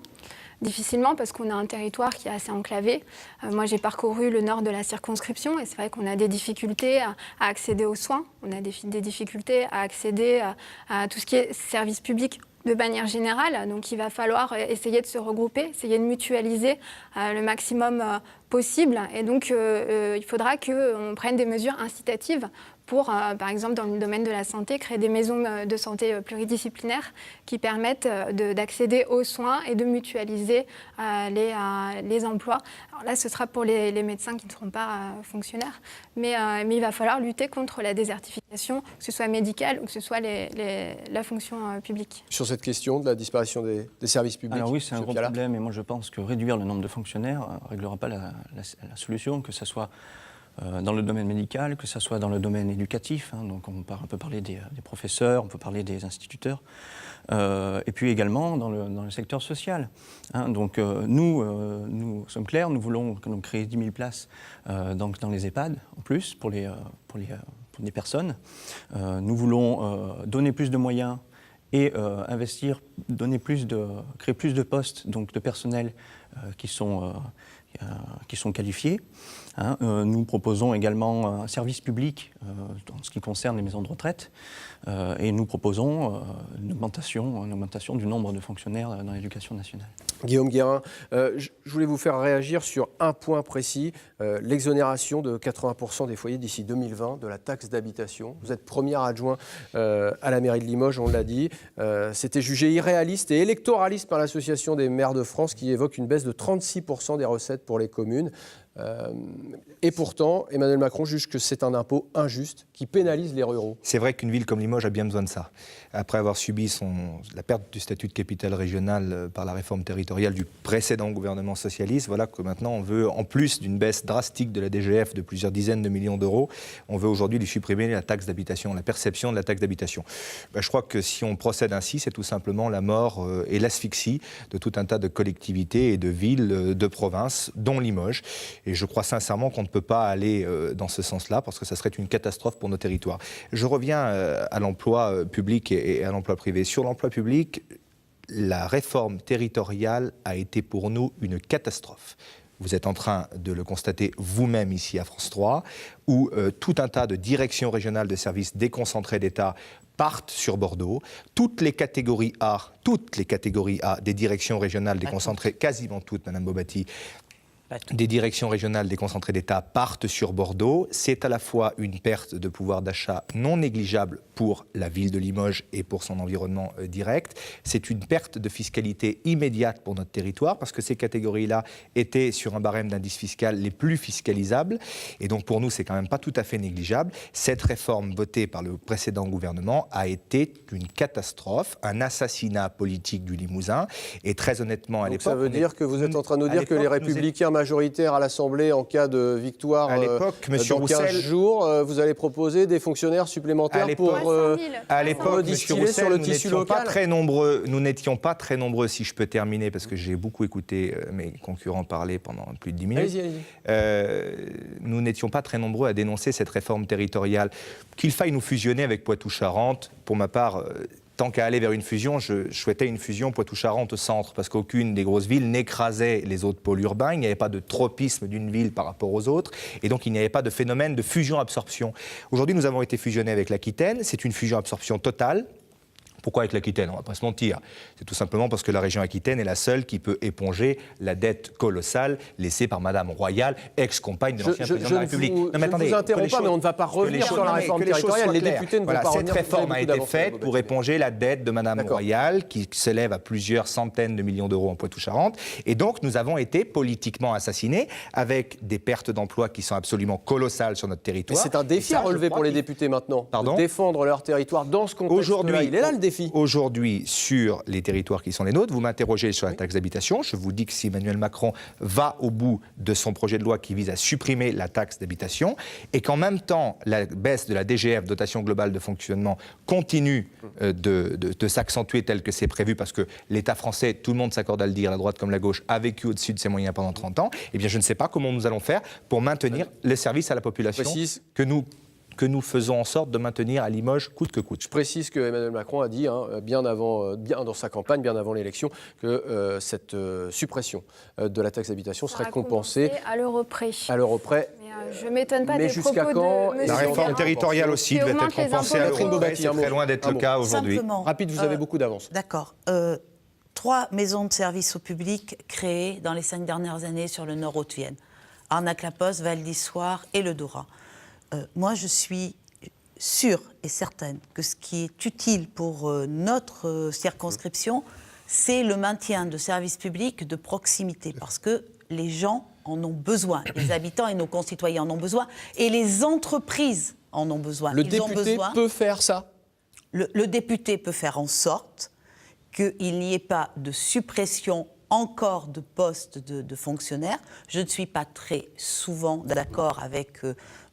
difficilement parce qu'on a un territoire qui est assez enclavé. Moi, j'ai parcouru le nord de la circonscription et c'est vrai qu'on a des difficultés à accéder aux soins, on a des difficultés à accéder à tout ce qui est service public de manière générale. Donc, il va falloir essayer de se regrouper, essayer de mutualiser le maximum possible. Et donc, il faudra qu'on prenne des mesures incitatives pour, par exemple, dans le domaine de la santé, créer des maisons de santé pluridisciplinaires qui permettent d'accéder aux soins et de mutualiser les emplois. Alors là, ce sera pour les médecins qui ne seront pas fonctionnaires, mais il va falloir lutter contre la désertification, que ce soit médicale ou que ce soit la fonction publique.
Sur cette question de la disparition des services publics.
Alors oui, c'est un
M.
gros
Pialat.
problème, et moi je pense que réduire le nombre de fonctionnaires ne réglera pas la solution, que ce soit dans le domaine médical, que ce soit dans le domaine éducatif, hein, donc on peut parler des professeurs, on peut parler des instituteurs, et puis également dans le secteur social. Hein, donc nous sommes clairs, nous voulons créer 10 000 places donc dans les EHPAD en plus pour des personnes. Nous voulons donner plus de moyens et créer plus de postes, donc de personnel qui sont qualifiés. Hein. Nous proposons également un service public en ce qui concerne les maisons de retraite et nous proposons une augmentation du nombre de fonctionnaires dans l'éducation nationale.
Guillaume Guérin, je voulais vous faire réagir sur un point précis, l'exonération de 80% des foyers d'ici 2020 de la taxe d'habitation. Vous êtes premier adjoint à la mairie de Limoges, on l'a dit. C'était jugé irréaliste et électoraliste par l'Association des maires de France qui évoque une baisse de 36% des recettes pour les communes. Et pourtant, Emmanuel Macron juge que c'est un impôt injuste qui pénalise les ruraux.
C'est vrai qu'une ville comme Limoges a bien besoin de ça. Après avoir subi la perte du statut de capitale régionale par la réforme territoriale du précédent gouvernement socialiste, voilà que maintenant on veut, en plus d'une baisse drastique de la DGF de plusieurs dizaines de millions d'euros, on veut aujourd'hui lui supprimer la taxe d'habitation, la perception de la taxe d'habitation. Je crois que si on procède ainsi, c'est tout simplement la mort et l'asphyxie de tout un tas de collectivités et de villes de province, dont Limoges. Et je crois sincèrement qu'on ne peut pas aller dans ce sens-là, parce que ça serait une catastrophe pour nos territoires. Je reviens à l'emploi public et à l'emploi privé. Sur l'emploi public, la réforme territoriale a été pour nous une catastrophe. Vous êtes en train de le constater vous-même ici à France 3, où tout un tas de directions régionales de services déconcentrés d'État partent sur Bordeaux. Toutes les catégories A des directions régionales déconcentrées, quasiment toutes, Madame Bobati, des directions régionales déconcentrées d'État partent sur Bordeaux. C'est à la fois une perte de pouvoir d'achat non négligeable pour la ville de Limoges et pour son environnement direct. C'est une perte de fiscalité immédiate pour notre territoire parce que ces catégories-là étaient sur un barème d'indice fiscal les plus fiscalisables. Et donc pour nous, c'est quand même pas tout à fait négligeable. Cette réforme votée par le précédent gouvernement a été une catastrophe, un assassinat politique du Limousin. Et très honnêtement, à l'époque...
Ça veut dire que vous êtes en train de nous dire que les Républicains majoritaire à l'Assemblée en cas de victoire
à l'époque,
dans 15 jours, vous allez proposer des fonctionnaires supplémentaires pour
à l'époque,
distiller
Roussel,
sur le tissu local.
Nous n'étions pas très nombreux, si je peux terminer, parce que j'ai beaucoup écouté mes concurrents parler pendant plus de 10 minutes.
Allez-y.
Nous n'étions pas très nombreux à dénoncer cette réforme territoriale. Qu'il faille nous fusionner avec Poitou-Charentes, pour ma part... Tant qu'à aller vers une fusion, je souhaitais une fusion Poitou-Charentes au centre, parce qu'aucune des grosses villes n'écrasait les autres pôles urbains, il n'y avait pas de tropisme d'une ville par rapport aux autres, et donc il n'y avait pas de phénomène de fusion-absorption. Aujourd'hui, nous avons été fusionnés avec l'Aquitaine, c'est une fusion-absorption totale. Pourquoi avec l'Aquitaine? On ne va pas se mentir. C'est tout simplement parce que la région Aquitaine est la seule qui peut éponger la dette colossale laissée par Madame Royal, ex-compagne de l'ancien président de la République.
Je ne vous interromps pas, mais on ne va pas revenir sur la réforme territoriale. Les députés ne vont pas revenir.
Cette réforme a été faite pour éponger la dette de Madame Royal, qui s'élève à plusieurs centaines de millions d'euros en Poitou-Charentes. Et donc, nous avons été politiquement assassinés, avec des pertes d'emplois qui sont absolument colossales sur notre territoire.
C'est un défi à relever pour les députés maintenant, de défendre leur territoire dans ce contexte-là. Il est là le défi.
Aujourd'hui, sur les territoires qui sont les nôtres, vous m'interrogez sur la taxe d'habitation. Je vous dis que si Emmanuel Macron va au bout de son projet de loi qui vise à supprimer la taxe d'habitation et qu'en même temps, la baisse de la DGF, dotation globale de fonctionnement, continue de s'accentuer tel que c'est prévu parce que l'État français, tout le monde s'accorde à le dire, la droite comme la gauche, a vécu au-dessus de ses moyens pendant 30 ans, eh bien je ne sais pas comment nous allons faire pour maintenir les services à la population que nous que nous faisons en sorte de maintenir à Limoges coûte que coûte.
Je précise que Emmanuel Macron a dit, bien dans sa campagne, bien avant l'élection, que cette suppression de la taxe d'habitation serait compensée
à l'euro près.
à l'euro près.
Je ne m'étonne pas
Mais
des
jusqu'à
propos
quand
de
La
Monsieur
réforme
Véran.
territoriale aussi
Qui
devait
augmente
être
les
compensée à
impôts.
l'euro près. C'est
Un mot.
très loin d'être le cas aujourd'hui.
Simplement,
Rapide, vous avez beaucoup d'avance.
D'accord. 3 maisons de services au public créées dans les 5 dernières années sur le nord Haute-Vienne. Arnac-la-Poste, Val d'Issoire et le Dora. Moi, je suis sûre et certaine que ce qui est utile pour notre circonscription, c'est le maintien de services publics de proximité, parce que les gens en ont besoin, les habitants et nos concitoyens en ont besoin, et les entreprises en ont besoin.
Le député peut faire ça.
Le député peut faire en sorte qu'il n'y ait pas de suppression encore de postes de fonctionnaires. Je ne suis pas très souvent d'accord avec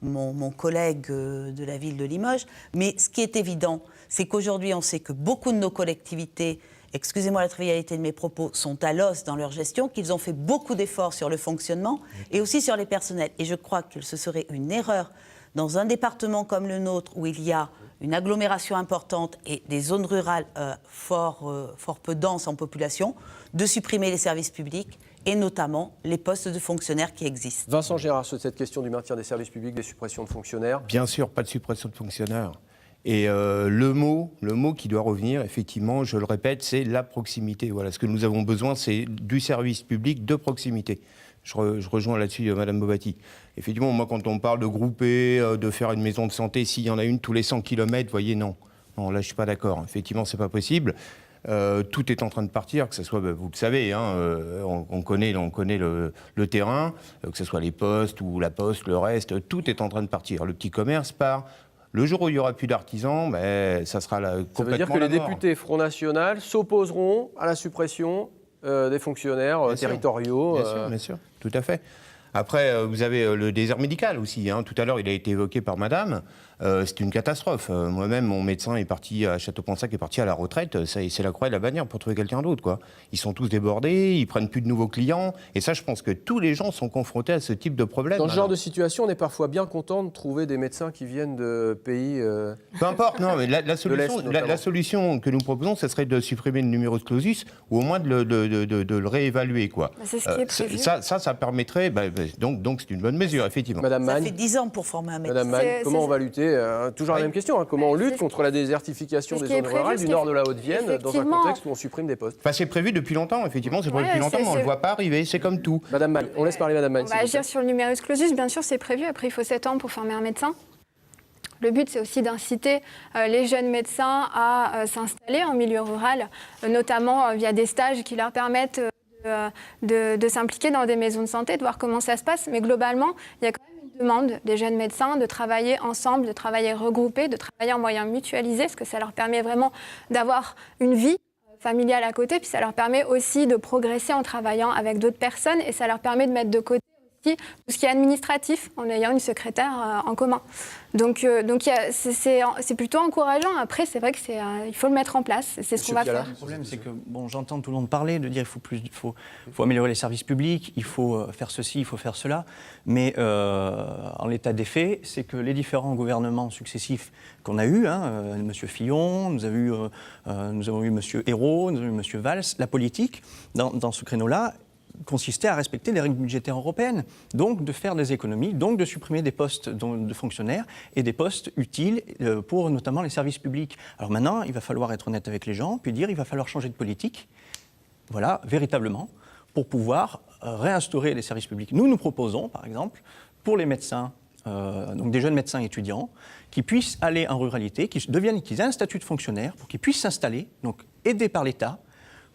mon collègue de la ville de Limoges, mais ce qui est évident, c'est qu'aujourd'hui, on sait que beaucoup de nos collectivités, excusez-moi la trivialité de mes propos, sont à l'os dans leur gestion, qu'ils ont fait beaucoup d'efforts sur le fonctionnement et aussi sur les personnels. Et je crois que ce serait une erreur dans un département comme le nôtre, où il y a une agglomération importante et des zones rurales fort peu denses en population, de supprimer les services publics et notamment les postes de fonctionnaires qui existent.
Vincent Gérard, sur cette question du maintien des services publics, des suppressions de fonctionnaires.
Bien sûr, pas de suppression de fonctionnaires. Et le mot qui doit revenir, effectivement, je le répète, c'est la proximité. Voilà, ce que nous avons besoin, c'est du service public de proximité. Je rejoins là-dessus Madame Bobati. Effectivement, moi, quand on parle de grouper, de faire une maison de santé, s'il y en a une tous les 100 km, vous voyez, non. Non, là, je ne suis pas d'accord. Effectivement, ce n'est pas possible. Tout est en train de partir, que ce soit, vous le savez, on connaît le terrain, que ce soit les postes ou la poste, le reste, tout est en train de partir. Le petit commerce part. Le jour où il n'y aura plus d'artisans, ça sera complètement
Ça veut dire que les
la mort.
députés Front National s'opposeront à la suppression des fonctionnaires territoriaux.
Bien sûr, tout à fait. Après, vous avez le désert médical aussi. Tout à l'heure, il a été évoqué par madame. C'est une catastrophe. Moi-même, mon médecin est parti à Château-Ponsac, est parti à la retraite. C'est la croix et la bannière pour trouver quelqu'un d'autre, quoi. Ils sont tous débordés, ils prennent plus de nouveaux clients. Et ça, je pense que tous les gens sont confrontés à ce type de problème.
Dans ce genre de situation, on est parfois bien content de trouver des médecins qui viennent de pays...
Peu importe, non, mais la
l'Est, notamment.
solution que nous proposons, ce serait de supprimer le numerus clausus ou au moins de le réévaluer, quoi.
C'est ce qui est prévu.
Ça permettrait... donc c'est une bonne mesure, effectivement.
Madame
Ça
Magne,
fait 10 ans pour former un médecin.
Madame Magne, comment on va lutter toujours la même question, comment on lutte
c'est ce
contre la désertification
c'est ce
des
qui est
zones
prévu,
rurales
ce
du
qui
nord
est-
de la Haute-Vienne, dans un
Effectivement.
contexte où on supprime des postes.
Enfin, c'est prévu depuis longtemps, effectivement, c'est prévu
Ouais,
depuis longtemps, mais on ne
c'est-
le voit pas arriver, c'est comme tout.
Madame Magne, on laisse parler Madame Magne.
On
s'il
va
vous plaît.
agir sur le numerus clausus, bien sûr, c'est prévu. Après, il faut 7 ans pour former un médecin. Le but, c'est aussi d'inciter les jeunes médecins à s'installer en milieu rural, notamment via des stages qui leur permettent de s'impliquer dans des maisons de santé, de voir comment ça se passe. Mais globalement, il y a quand même une demande des jeunes médecins de travailler ensemble, de travailler regroupés, de travailler en moyens mutualisés, parce que ça leur permet vraiment d'avoir une vie familiale à côté, puis ça leur permet aussi de progresser en travaillant avec d'autres personnes, et ça leur permet de mettre de côté aussi tout ce qui est administratif en ayant une secrétaire en commun. Donc c'est plutôt encourageant. Après, c'est vrai qu'il faut le mettre en place. C'est ce qu'on va faire.
Le problème, c'est que j'entends tout le monde parler, de dire il faut améliorer les services publics, il faut faire ceci, il faut faire cela. Mais en l'état des faits, c'est que les différents gouvernements successifs qu'on a eus, M. Fillon, nous avons eu M. Hérault, nous avons eu M. Valls, la politique, dans ce créneau-là, consistait à respecter les règles budgétaires européennes, donc de faire des économies, donc de supprimer des postes de fonctionnaires et des postes utiles pour notamment les services publics. Alors maintenant, il va falloir être honnête avec les gens, puis dire il va falloir changer de politique, voilà, véritablement, pour pouvoir réinstaurer les services publics. Nous proposons, par exemple, pour les médecins, donc des jeunes médecins étudiants, qui puissent aller en ruralité, qu'ils aient un statut de fonctionnaire, pour qu'ils puissent s'installer, donc aidés par l'État,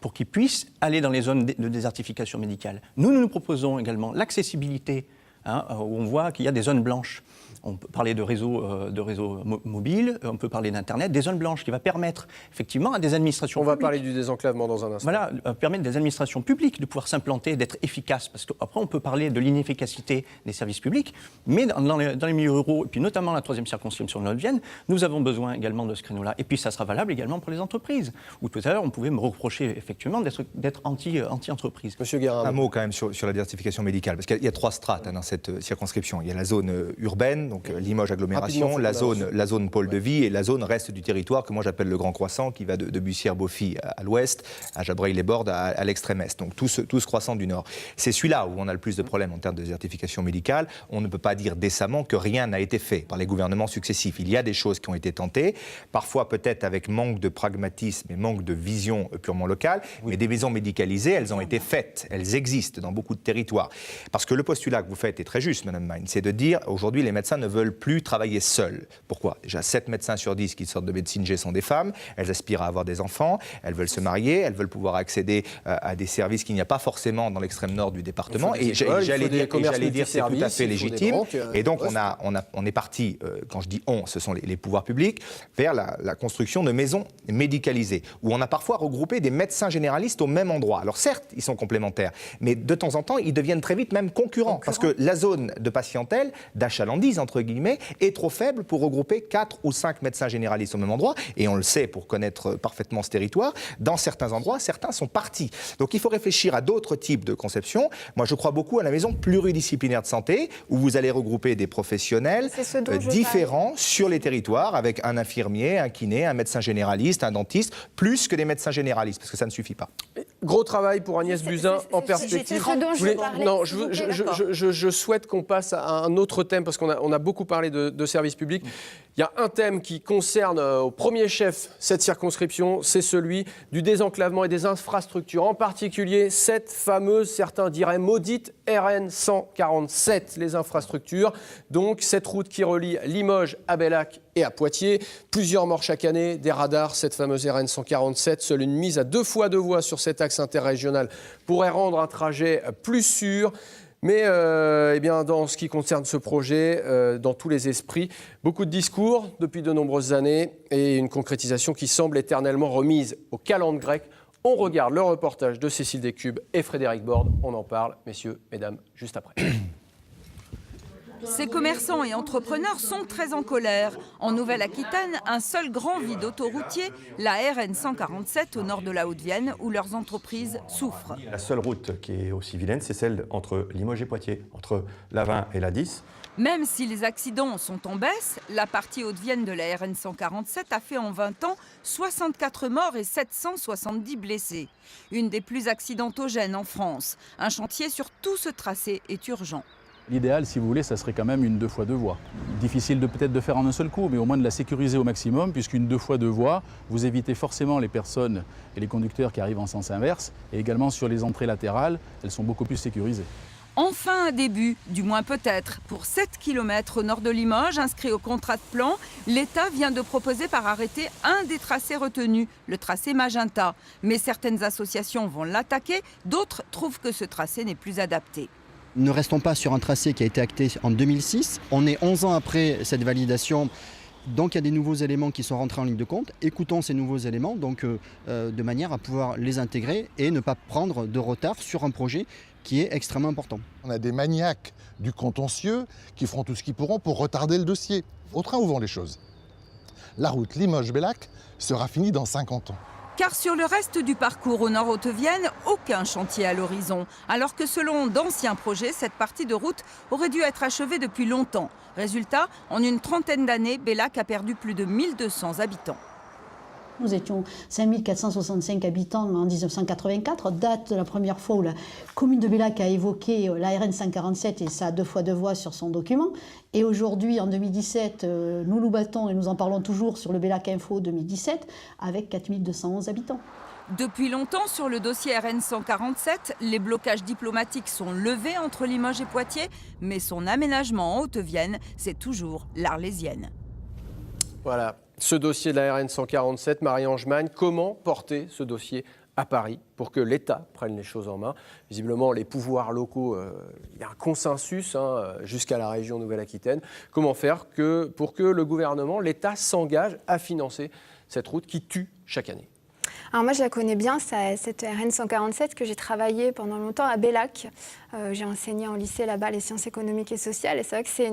pour qu'ils puissent aller dans les zones de désertification médicale. Nous proposons également l'accessibilité, où on voit qu'il y a des zones blanches. On peut parler de réseaux mobiles, on peut parler d'Internet, des zones blanches qui va permettre effectivement à des administrations
On va
publiques,
parler du désenclavement dans un instant.
voilà, permettre des administrations publiques de pouvoir s'implanter, d'être efficaces. Parce qu'après, on peut parler de l'inefficacité des services publics, mais dans les milieux ruraux, et puis notamment la 3e circonscription de Haute-Vienne, nous avons besoin également de ce créneau-là. Et puis, ça sera valable également pour les entreprises, où tout à l'heure, on pouvait me reprocher effectivement d'être anti-entreprise.
Monsieur Guérin.
Un mot quand même sur la désertification médicale, parce qu'il y a 3 strates dans cette circonscription. Il y a la zone urbaine, donc Limoges agglomération,
Rapidement,
la zone pôle de vie et la zone reste du territoire que moi j'appelle le Grand Croissant, qui va de Bussière-Beaufy à l'ouest, à Jabreuil-les-Bordes à l'extrême est, donc tout ce croissant du nord. C'est celui-là où on a le plus de problèmes en termes de désertification médicale. On ne peut pas dire décemment que rien n'a été fait par les gouvernements successifs. Il y a des choses qui ont été tentées, parfois peut-être avec manque de pragmatisme et manque de vision purement locale, mais des maisons médicalisées, elles ont été faites, elles existent dans beaucoup de territoires. Parce que le postulat que vous faites est très juste, Madame Magne, c'est de dire aujourd'hui les médecins ne veulent plus travailler seuls. Pourquoi ? Déjà 7 médecins sur 10 qui sortent de médecine G sont des femmes, elles aspirent à avoir des enfants, elles veulent se marier, elles veulent pouvoir accéder à des services qu'il n'y a pas forcément dans l'extrême nord du département. Et j'allais dire c'est tout à fait légitime. Et donc on est parti, quand je dis on, ce sont les pouvoirs publics, vers la construction de maisons médicalisées, où on a parfois regroupé des médecins généralistes au même endroit. Alors certes, ils sont complémentaires, mais de temps en temps, ils deviennent très vite même concurrents. Parce que la zone de patientèle, d'achalandise, entre guillemets, est trop faible pour regrouper 4 ou 5 médecins généralistes au même endroit. Et on le sait pour connaître parfaitement ce territoire. Dans certains endroits, certains sont partis. Donc il faut réfléchir à d'autres types de conceptions. Moi, je crois beaucoup à la maison pluridisciplinaire de santé, où vous allez regrouper des professionnels différents sur les territoires, avec un infirmier, un kiné, un médecin généraliste, un dentiste, plus que des médecins généralistes, parce que ça ne suffit pas.
Gros travail pour Agnès Buzyn en perspective. Je souhaite qu'on passe à un autre thème, parce qu'on a beaucoup parlé de services publics. Il y a un thème qui concerne au premier chef cette circonscription, c'est celui du désenclavement et des infrastructures, en particulier cette fameuse, certains diraient maudite RN 147, les infrastructures. Donc cette route qui relie Limoges à Bellac et à Poitiers. Plusieurs morts chaque année, des radars, cette fameuse RN 147. Seule une mise à 2 fois 2 voies sur cet axe interrégional pourrait rendre un trajet plus sûr. Mais eh bien, dans ce qui concerne ce projet, dans tous les esprits, beaucoup de discours depuis de nombreuses années et une concrétisation qui semble éternellement remise au calendrier grec. On regarde le reportage de Cécile Descubes et Frédéric Borde. On en parle, messieurs, mesdames, juste après.
Ces commerçants et entrepreneurs sont très en colère. En Nouvelle-Aquitaine, un seul grand vide autoroutier, la RN 147 au nord de la Haute-Vienne, où leurs entreprises souffrent.
La seule route qui est aussi vilaine, c'est celle entre Limoges et Poitiers, entre la 20 et la 10.
Même si les accidents sont en baisse, la partie Haute-Vienne de la RN 147 a fait en 20 ans 64 morts et 770 blessés. Une des plus accidentogènes en France. Un chantier sur tout ce tracé est urgent.
L'idéal, si vous voulez, ça serait quand même une 2 fois 2 voies. Difficile peut-être de faire en un seul coup, mais au moins de la sécuriser au maximum, puisqu'une 2 fois 2 voies, vous évitez forcément les personnes et les conducteurs qui arrivent en sens inverse, et également sur les entrées latérales, elles sont beaucoup plus sécurisées.
Enfin un début, du moins peut-être. Pour 7 km au nord de Limoges, inscrit au contrat de plan, l'État vient de proposer par arrêté un des tracés retenus, le tracé Magenta. Mais certaines associations vont l'attaquer, d'autres trouvent que ce tracé n'est plus adapté.
Ne restons pas sur un tracé qui a été acté en 2006. On est 11 ans après cette validation. Donc il y a des nouveaux éléments qui sont rentrés en ligne de compte. Écoutons ces nouveaux éléments donc, de manière à pouvoir les intégrer et ne pas prendre de retard sur un projet qui est extrêmement important.
On a des maniaques du contentieux qui feront tout ce qu'ils pourront pour retarder le dossier. Au train où vont les choses. La route Limoges-Bellac sera finie dans 50 ans.
Car sur le reste du parcours au nord Haute-Vienne, aucun chantier à l'horizon. Alors que selon d'anciens projets, cette partie de route aurait dû être achevée depuis longtemps. Résultat, en une trentaine d'années, Bellac a perdu plus de 1200 habitants.
Nous étions 5465 habitants en 1984, date de la première fois où la commune de Bellac a évoqué la RN 147 et sa 2 fois 2 voies sur son document. Et aujourd'hui, en 2017, nous nous battons et nous en parlons toujours sur le Bellac Info 2017 avec 4211 habitants.
Depuis longtemps, sur le dossier RN 147, les blocages diplomatiques sont levés entre Limoges et Poitiers, mais son aménagement en Haute-Vienne, c'est toujours l'Arlésienne.
Voilà, ce dossier de la RN 147, Marie-Ange Magne, comment porter ce dossier à Paris pour que l'État prenne les choses en main? Visiblement, les pouvoirs locaux, il y a un consensus jusqu'à la région Nouvelle-Aquitaine. Comment faire pour que le gouvernement, l'État s'engage à financer cette route qui tue chaque année?
Alors moi, je la connais bien, cette RN 147, que j'ai travaillé pendant longtemps à Bellac. J'ai enseigné en lycée là-bas les sciences économiques et sociales. Et c'est vrai que c'est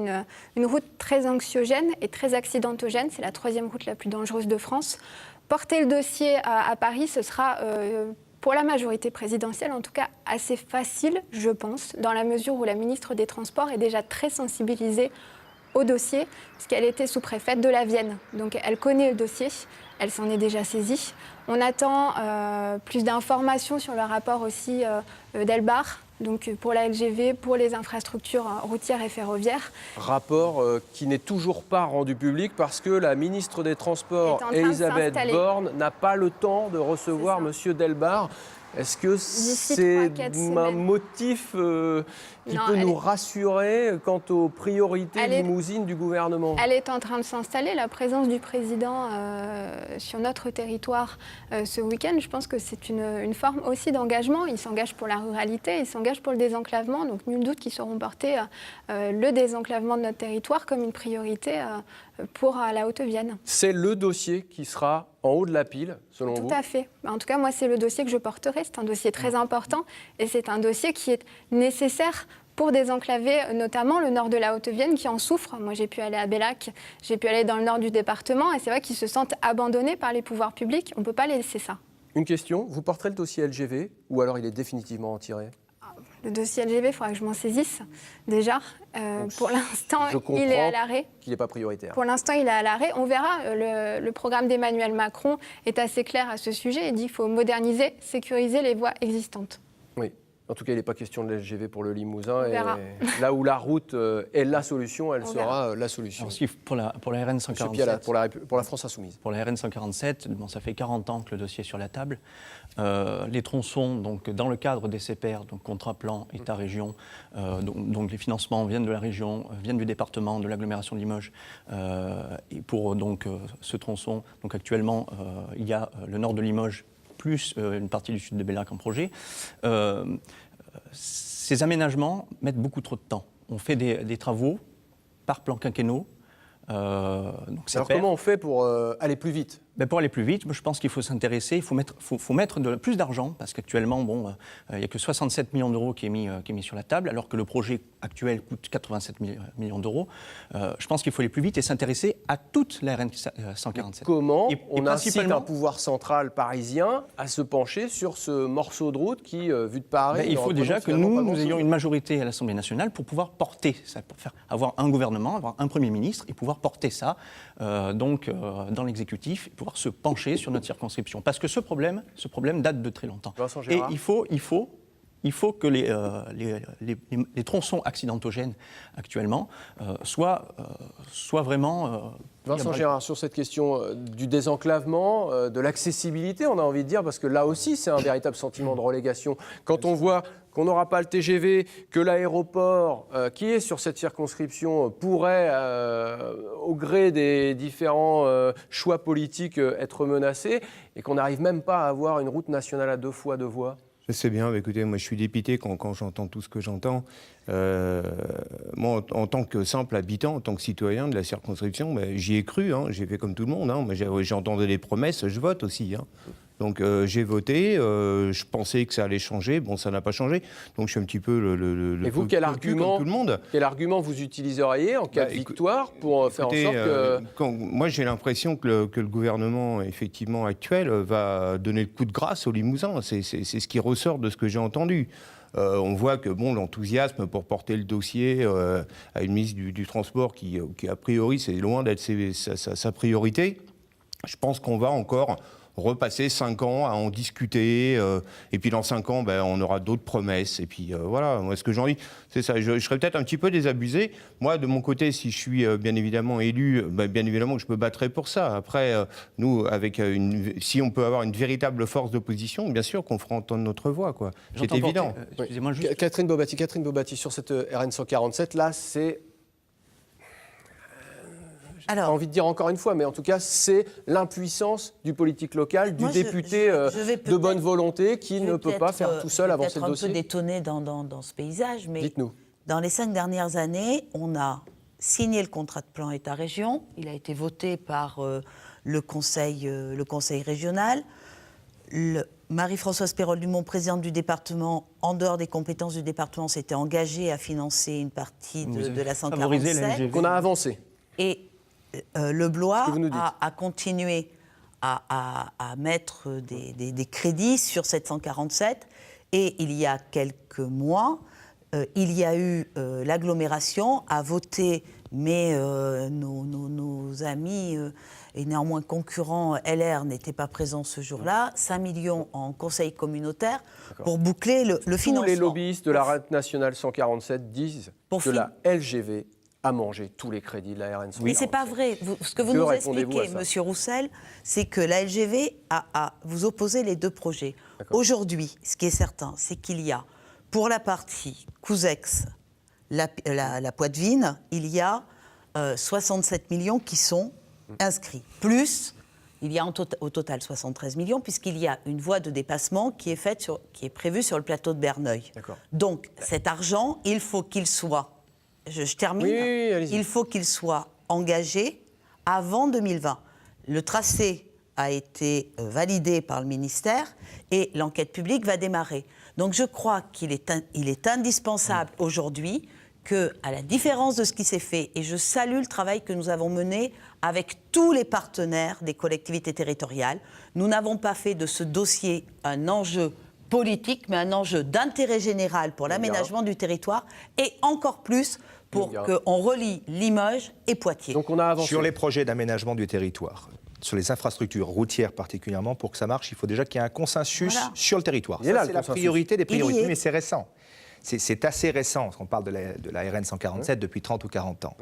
une route très anxiogène et très accidentogène. C'est la 3e route la plus dangereuse de France. Porter le dossier à Paris, ce sera, pour la majorité présidentielle, en tout cas assez facile, je pense, dans la mesure où la ministre des Transports est déjà très sensibilisée au dossier, puisqu'elle était sous-préfète de la Vienne. Donc elle connaît le dossier, elle s'en est déjà saisie. On attend plus d'informations sur le rapport aussi d'Elbar, donc pour la LGV, pour les infrastructures routières et ferroviaires.
Rapport qui n'est toujours pas rendu public parce que la ministre des Transports,
Est en train de
Elisabeth
s'installer.
Borne, n'a pas le temps de recevoir M. Delbar. Est-ce que
D'ici
c'est
3-4
un
semaines.
motif qui
Non,
peut
elle
nous
est-
rassurer quant aux priorités
Elle est-
limousines du gouvernement?
Elle est en train de s'installer. La présence du président sur notre territoire ce week-end, je pense que c'est une forme aussi d'engagement. Il s'engage pour la ruralité, il s'engage pour le désenclavement. Donc nul doute qu'ils sauront porter le désenclavement de notre territoire comme une priorité pour la Haute-Vienne.
C'est le dossier qui sera en haut de la pile, selon vous?
Tout à fait. En tout cas, moi, c'est le dossier que je porterai. C'est un dossier très important et c'est un dossier qui est nécessaire pour désenclaver notamment le nord de la Haute-Vienne qui en souffre. Moi, j'ai pu aller à Bellac, j'ai pu aller dans le nord du département et c'est vrai qu'ils se sentent abandonnés par les pouvoirs publics. On ne peut pas laisser ça.
Une question, vous porterez le dossier LGV ou alors il est définitivement retiré?
Le dossier LGV, il faudra que je m'en saisisse déjà. Pour l'instant,
Je
il est à
comprends
l'arrêt.
qu'il n'est pas prioritaire.
Pour l'instant, il est à l'arrêt. On verra. Le programme d'Emmanuel Macron est assez clair à ce sujet. Il dit qu'il faut moderniser, sécuriser les voies existantes.
Oui. En tout cas, il n'est pas question de l'LGV pour le Limousin.
On verra.
Et là où la route est la solution, elle sera la solution.
Alors, pour la RN
Monsieur
147,
Pialat, pour la France Insoumise.
Pour la RN 147, bon, ça fait 40 ans que le dossier est sur la table. Les tronçons, donc, dans le cadre des CPR, donc contrat plan État-région, donc les financements viennent de la région, viennent du département, de l'agglomération de Limoges. Et pour donc, ce tronçon, donc, actuellement, il y a le nord de Limoges plus une partie du sud de Bellac en projet. Ces aménagements mettent beaucoup trop de temps. On fait des travaux par plan quinquennaux. Donc
Alors comment on fait pour aller plus vite?
Pour aller plus vite, je pense qu'il faut s'intéresser, il faut mettre plus d'argent, parce qu'actuellement, il n'y a que 67 millions d'euros qui est mis sur la table, alors que le projet actuel coûte 87 millions d'euros. Je pense qu'il faut aller plus vite et s'intéresser à toute la RN 147.
Comment
et
on incite
principalement-
un pouvoir central parisien à se pencher sur ce morceau de route qui, vu de Paris...
Il
ne
faut déjà
représente
que
finalement pas
nous
grand-chose.
ayons une majorité à l'Assemblée nationale pour pouvoir porter ça, pour avoir un gouvernement, avoir un Premier ministre et pouvoir porter ça dans l'exécutif, et pouvoir se pencher sur notre circonscription. Parce que ce problème date de très longtemps.
Vincent
Et
Gérard.
il faut que les tronçons accidentogènes actuellement soient vraiment...
Vincent Gérard, sur cette question du désenclavement, de l'accessibilité, on a envie de dire, parce que là aussi, c'est un véritable sentiment de relégation. Quand on voit qu'on n'aura pas le TGV, que l'aéroport qui est sur cette circonscription pourrait, au gré des différents choix politiques, être menacé, et qu'on n'arrive même pas à avoir une route nationale à 2 fois 2 voies.
Je sais bien, écoutez, moi je suis dépité quand j'entends tout ce que j'entends. Moi, en tant que simple habitant, en tant que citoyen de la circonscription, j'y ai cru, j'ai fait comme tout le monde. Moi, j'ai entendu les promesses, je vote aussi. Donc j'ai voté, je pensais que ça allait changer, bon ça n'a pas changé, donc je suis un petit peu le
Et vous,
faux
quel
cul comme tout le monde.
vous utiliseriez en cas de victoire pour faire en sorte que...
Moi j'ai l'impression que le gouvernement effectivement actuel va donner le coup de grâce aux Limousins, c'est ce qui ressort de ce que j'ai entendu. On voit que l'enthousiasme pour porter le dossier à une ministre du Transport qui a priori c'est loin d'être sa priorité, je pense qu'on va encore repasser 5 ans à en discuter, et puis dans 5 ans, on aura d'autres promesses. Et puis voilà, moi ce que j'en dis, c'est ça. Je serais peut-être un petit peu désabusé. Moi, de mon côté, si je suis bien évidemment élu, bien évidemment que je me battrai pour ça. Après, nous, si on peut avoir une véritable force d'opposition, bien sûr qu'on fera entendre notre voix, quoi. C'est évident.
Excusez-moi juste.
Catherine Bobati, sur cette RN 147, là, c'est... J'ai pas envie de dire encore une fois, mais en tout cas, c'est l'impuissance du politique local, du député de bonne volonté qui ne peut pas faire tout seul avancer le dossier.
Je vais être un peu détonnée dans ce paysage, mais
dites-nous.
Dans les 5 dernières années, on a signé le contrat de plan État-région. Il a été voté par le conseil régional. Marie-Françoise Pérol-Dumont, présidente du département, en dehors des compétences du département, s'était engagée à financer une partie de la 147.
Qu'on a avancé.
Et le Blois a continué à mettre des crédits sur cette 147. Et il y a quelques mois, il y a eu l'agglomération a voté mais nos amis et néanmoins concurrents LR n'étaient pas présents ce jour-là. 5 millions en conseil communautaire pour boucler le financement.
Tous les lobbyistes de la RN nationale 147 disent que la LGV a mangé tous les crédits de la RN 147.
Mais c'est pas vrai. Ce que vous nous expliquez, Monsieur Roussel, c'est que la LGV vous opposez les deux projets. Aujourd'hui, ce qui est certain, c'est qu'il y a, pour la partie Couzex, la Poitevine, il y a 67 millions qui sont inscrits. Plus, il y a au total 73 millions, puisqu'il y a une voie de dépassement qui est prévue sur le plateau de Berneuil. Donc, cet argent, il faut qu'il soit... Je termine.
Oui,
il faut qu'il soit engagé avant 2020. Le tracé a été validé par le ministère et l'enquête publique va démarrer. Donc je crois qu'il est indispensable aujourd'hui que, à la différence de ce qui s'est fait, et je salue le travail que nous avons mené avec tous les partenaires des collectivités territoriales, nous n'avons pas fait de ce dossier un enjeu politique, mais un enjeu d'intérêt général pour l'aménagement du territoire et encore plus pour qu'on relie Limoges et Poitiers.
Donc on a avancé.
Sur les projets d'aménagement du territoire, sur les infrastructures routières particulièrement, pour que ça marche, il faut déjà qu'il y ait un consensus sur le territoire. C'est la priorité des priorités, mais c'est récent. C'est assez récent, parce qu'on parle de la RN 147 depuis 30 ou 40 ans.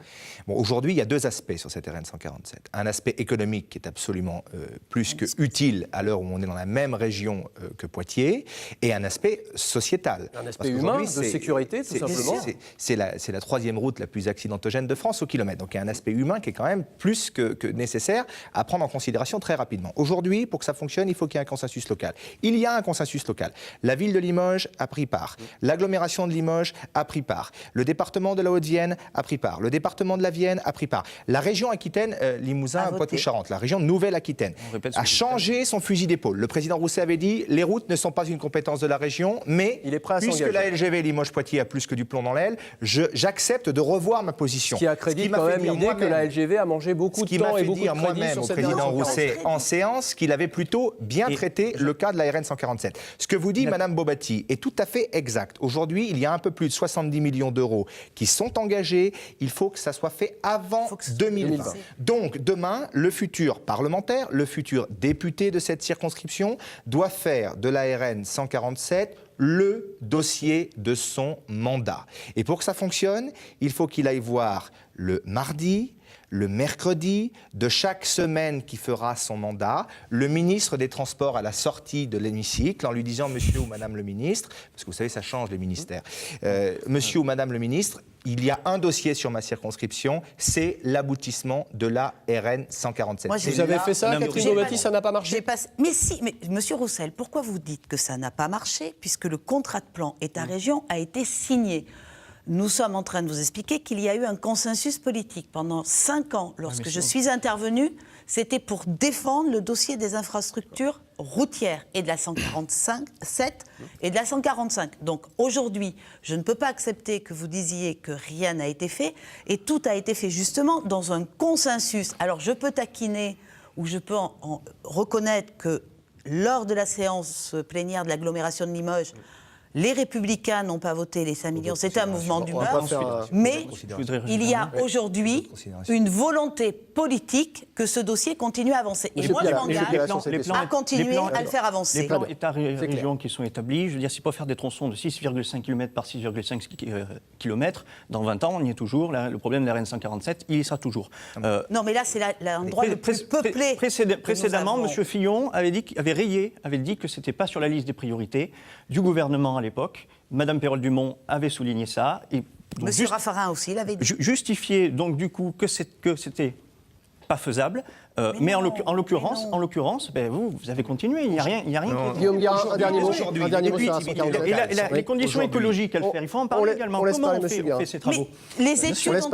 Bon, aujourd'hui, il y a deux aspects sur cette RN 147. Un aspect économique qui est absolument plus que utile à l'heure où on est dans la même région que Poitiers, et un aspect sociétal.
Un aspect humain, de sécurité, tout simplement.
C'est la troisième route la plus accidentogène de France au kilomètre. Donc il y a un aspect humain qui est quand même plus que nécessaire à prendre en considération très rapidement. Aujourd'hui, pour que ça fonctionne, il faut qu'il y ait un consensus local. Il y a un consensus local. La ville de Limoges a pris part. L'agglomération de Limoges a pris part. Le département de la Haute-Vienne a pris part. Le département de la Vienne a pris part. La région Aquitaine, Limousin, Poitou-Charentes, la région Nouvelle-Aquitaine, a changé son fusil d'épaule. Le président Rousset avait dit les routes ne sont pas une compétence de la région, mais
il est prêt à
puisque la LGV Limoges-Poitiers a plus que du plomb dans l'aile, j'accepte de revoir ma position.
Ce qui accrédite quand même l'idée que la LGV a mangé beaucoup de temps et beaucoup de crédit
moi-même au président Rousset en séance qu'il avait plutôt bien traité le cas de la RN 147. Ce que vous dit Madame Bobati est tout à fait exact. Aujourd'hui, il y a un peu plus de 70 millions d'euros qui sont engagés. Il faut que ça soit fait avant 2020. Donc demain, le futur parlementaire, le futur député de cette circonscription doit faire de la RN 147 le dossier de son mandat. Et pour que ça fonctionne, il faut qu'il aille voir le mardi, le mercredi de chaque semaine qui fera son mandat, le ministre des Transports à la sortie de l'hémicycle en lui disant « Monsieur ou Madame le ministre », parce que vous savez, ça change les ministères, « Monsieur ou Madame le ministre, il y a un dossier sur ma circonscription, c'est l'aboutissement de la RN 147. »
Vous avez fait ça, Catherine Bobati, ça n'a pas marché?
Mais si, mais Monsieur Roussel, pourquoi vous dites que ça n'a pas marché? Puisque le contrat de plan État-région a été signé. Nous sommes en train de vous expliquer qu'il y a eu un consensus politique. Pendant 5 ans, lorsque je suis intervenue, c'était pour défendre le dossier des infrastructures routières et de la 147 et de la 145. Donc aujourd'hui, je ne peux pas accepter que vous disiez que rien n'a été fait, et tout a été fait justement dans un consensus. Alors je peux taquiner, ou je peux reconnaître que lors de la séance plénière de l'agglomération de Limoges, les Républicains n'ont pas voté les 5 millions, c'est un mouvement d'humeur, mais il y a aujourd'hui une volonté politique que ce dossier continue à avancer. Et moi, je m'engage à continuer à le faire avancer.
Les plans État-région qui sont établis, je veux dire, s'il faut faire des tronçons de 6,5 km par 6,5 km, dans 20 ans, on y est toujours. Là, le problème de la RN 147, il y sera toujours.
Non, mais là, c'est l'endroit le plus peuplé.
Précédemment, M. Fillon avait dit que ce n'était pas sur la liste des priorités du gouvernement à l'époque. Madame Peyrolle-Dumont avait souligné ça. Et
Monsieur Raffarin aussi l'avait dit.
Justifier donc du coup que c'était pas faisable, mais en l'occurrence, ben, vous avez continué. Il n'y a rien.
Guillaume Guérin, un dernier mot sur la 147.
Les conditions écologiques à le faire, il faut en parler également. Comment on fait ces travaux?
Les études
on laisse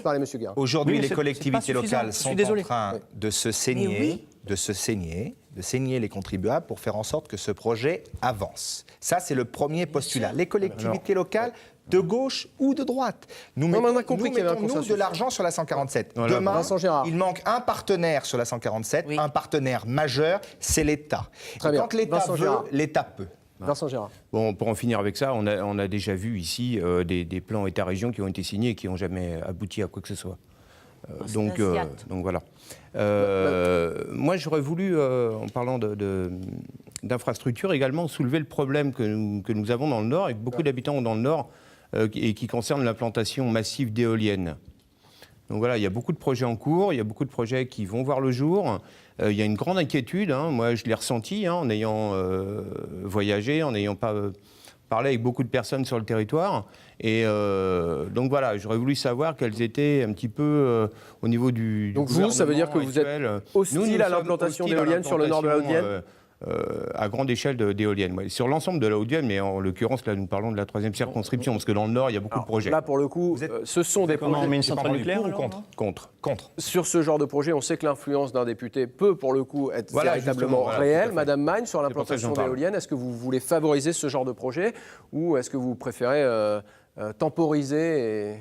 parler Monsieur Guérin.
Aujourd'hui, les collectivités locales sont en train de se saigner, de saigner les contribuables pour faire en sorte que ce projet avance. Ça, c'est le premier postulat. Les collectivités locales, de gauche ou de droite. Nous mettons de l'argent sur la 147. Demain, il manque un partenaire sur la 147, un partenaire majeur, c'est l'État. Quand l'État veut, l'État peut.
Vincent Gérard.
Bon, pour en finir avec ça, on a déjà vu ici des plans État-région qui ont été signés et qui n'ont jamais abouti à quoi que ce soit. Donc voilà. Moi, j'aurais voulu, en parlant d'infrastructures, également soulever le problème que nous avons dans le Nord, et que beaucoup d'habitants ont dans le Nord, et qui concerne l'implantation massive d'éoliennes. Donc voilà, il y a beaucoup de projets en cours, il y a beaucoup de projets qui vont voir le jour. Il y a une grande inquiétude, moi je l'ai ressenti en ayant voyagé, en ayant parlé avec beaucoup de personnes sur le territoire. Et donc voilà, j'aurais voulu savoir quels étaient un petit peu au niveau du
Donc vous, ça veut dire que vous êtes hostile à l'implantation d'éoliennes sur le nord de la Haute-Vienne
à grande échelle d'éoliennes. Ouais. Sur l'ensemble de la Haute-Vienne, mais en l'occurrence, là, nous parlons de la 3e circonscription, parce que dans le Nord, il y a beaucoup de projets.
Là, pour le coup, ce sont des projets...
On met une centrale nucléaire
ou contre? Contre.
Sur ce genre de projet, on sait que l'influence d'un député peut, pour le coup, être véritablement réelle. Madame Magne, sur l'implantation d'éoliennes, est-ce que vous voulez favoriser ce genre de projet, ou est-ce que vous préférez temporiser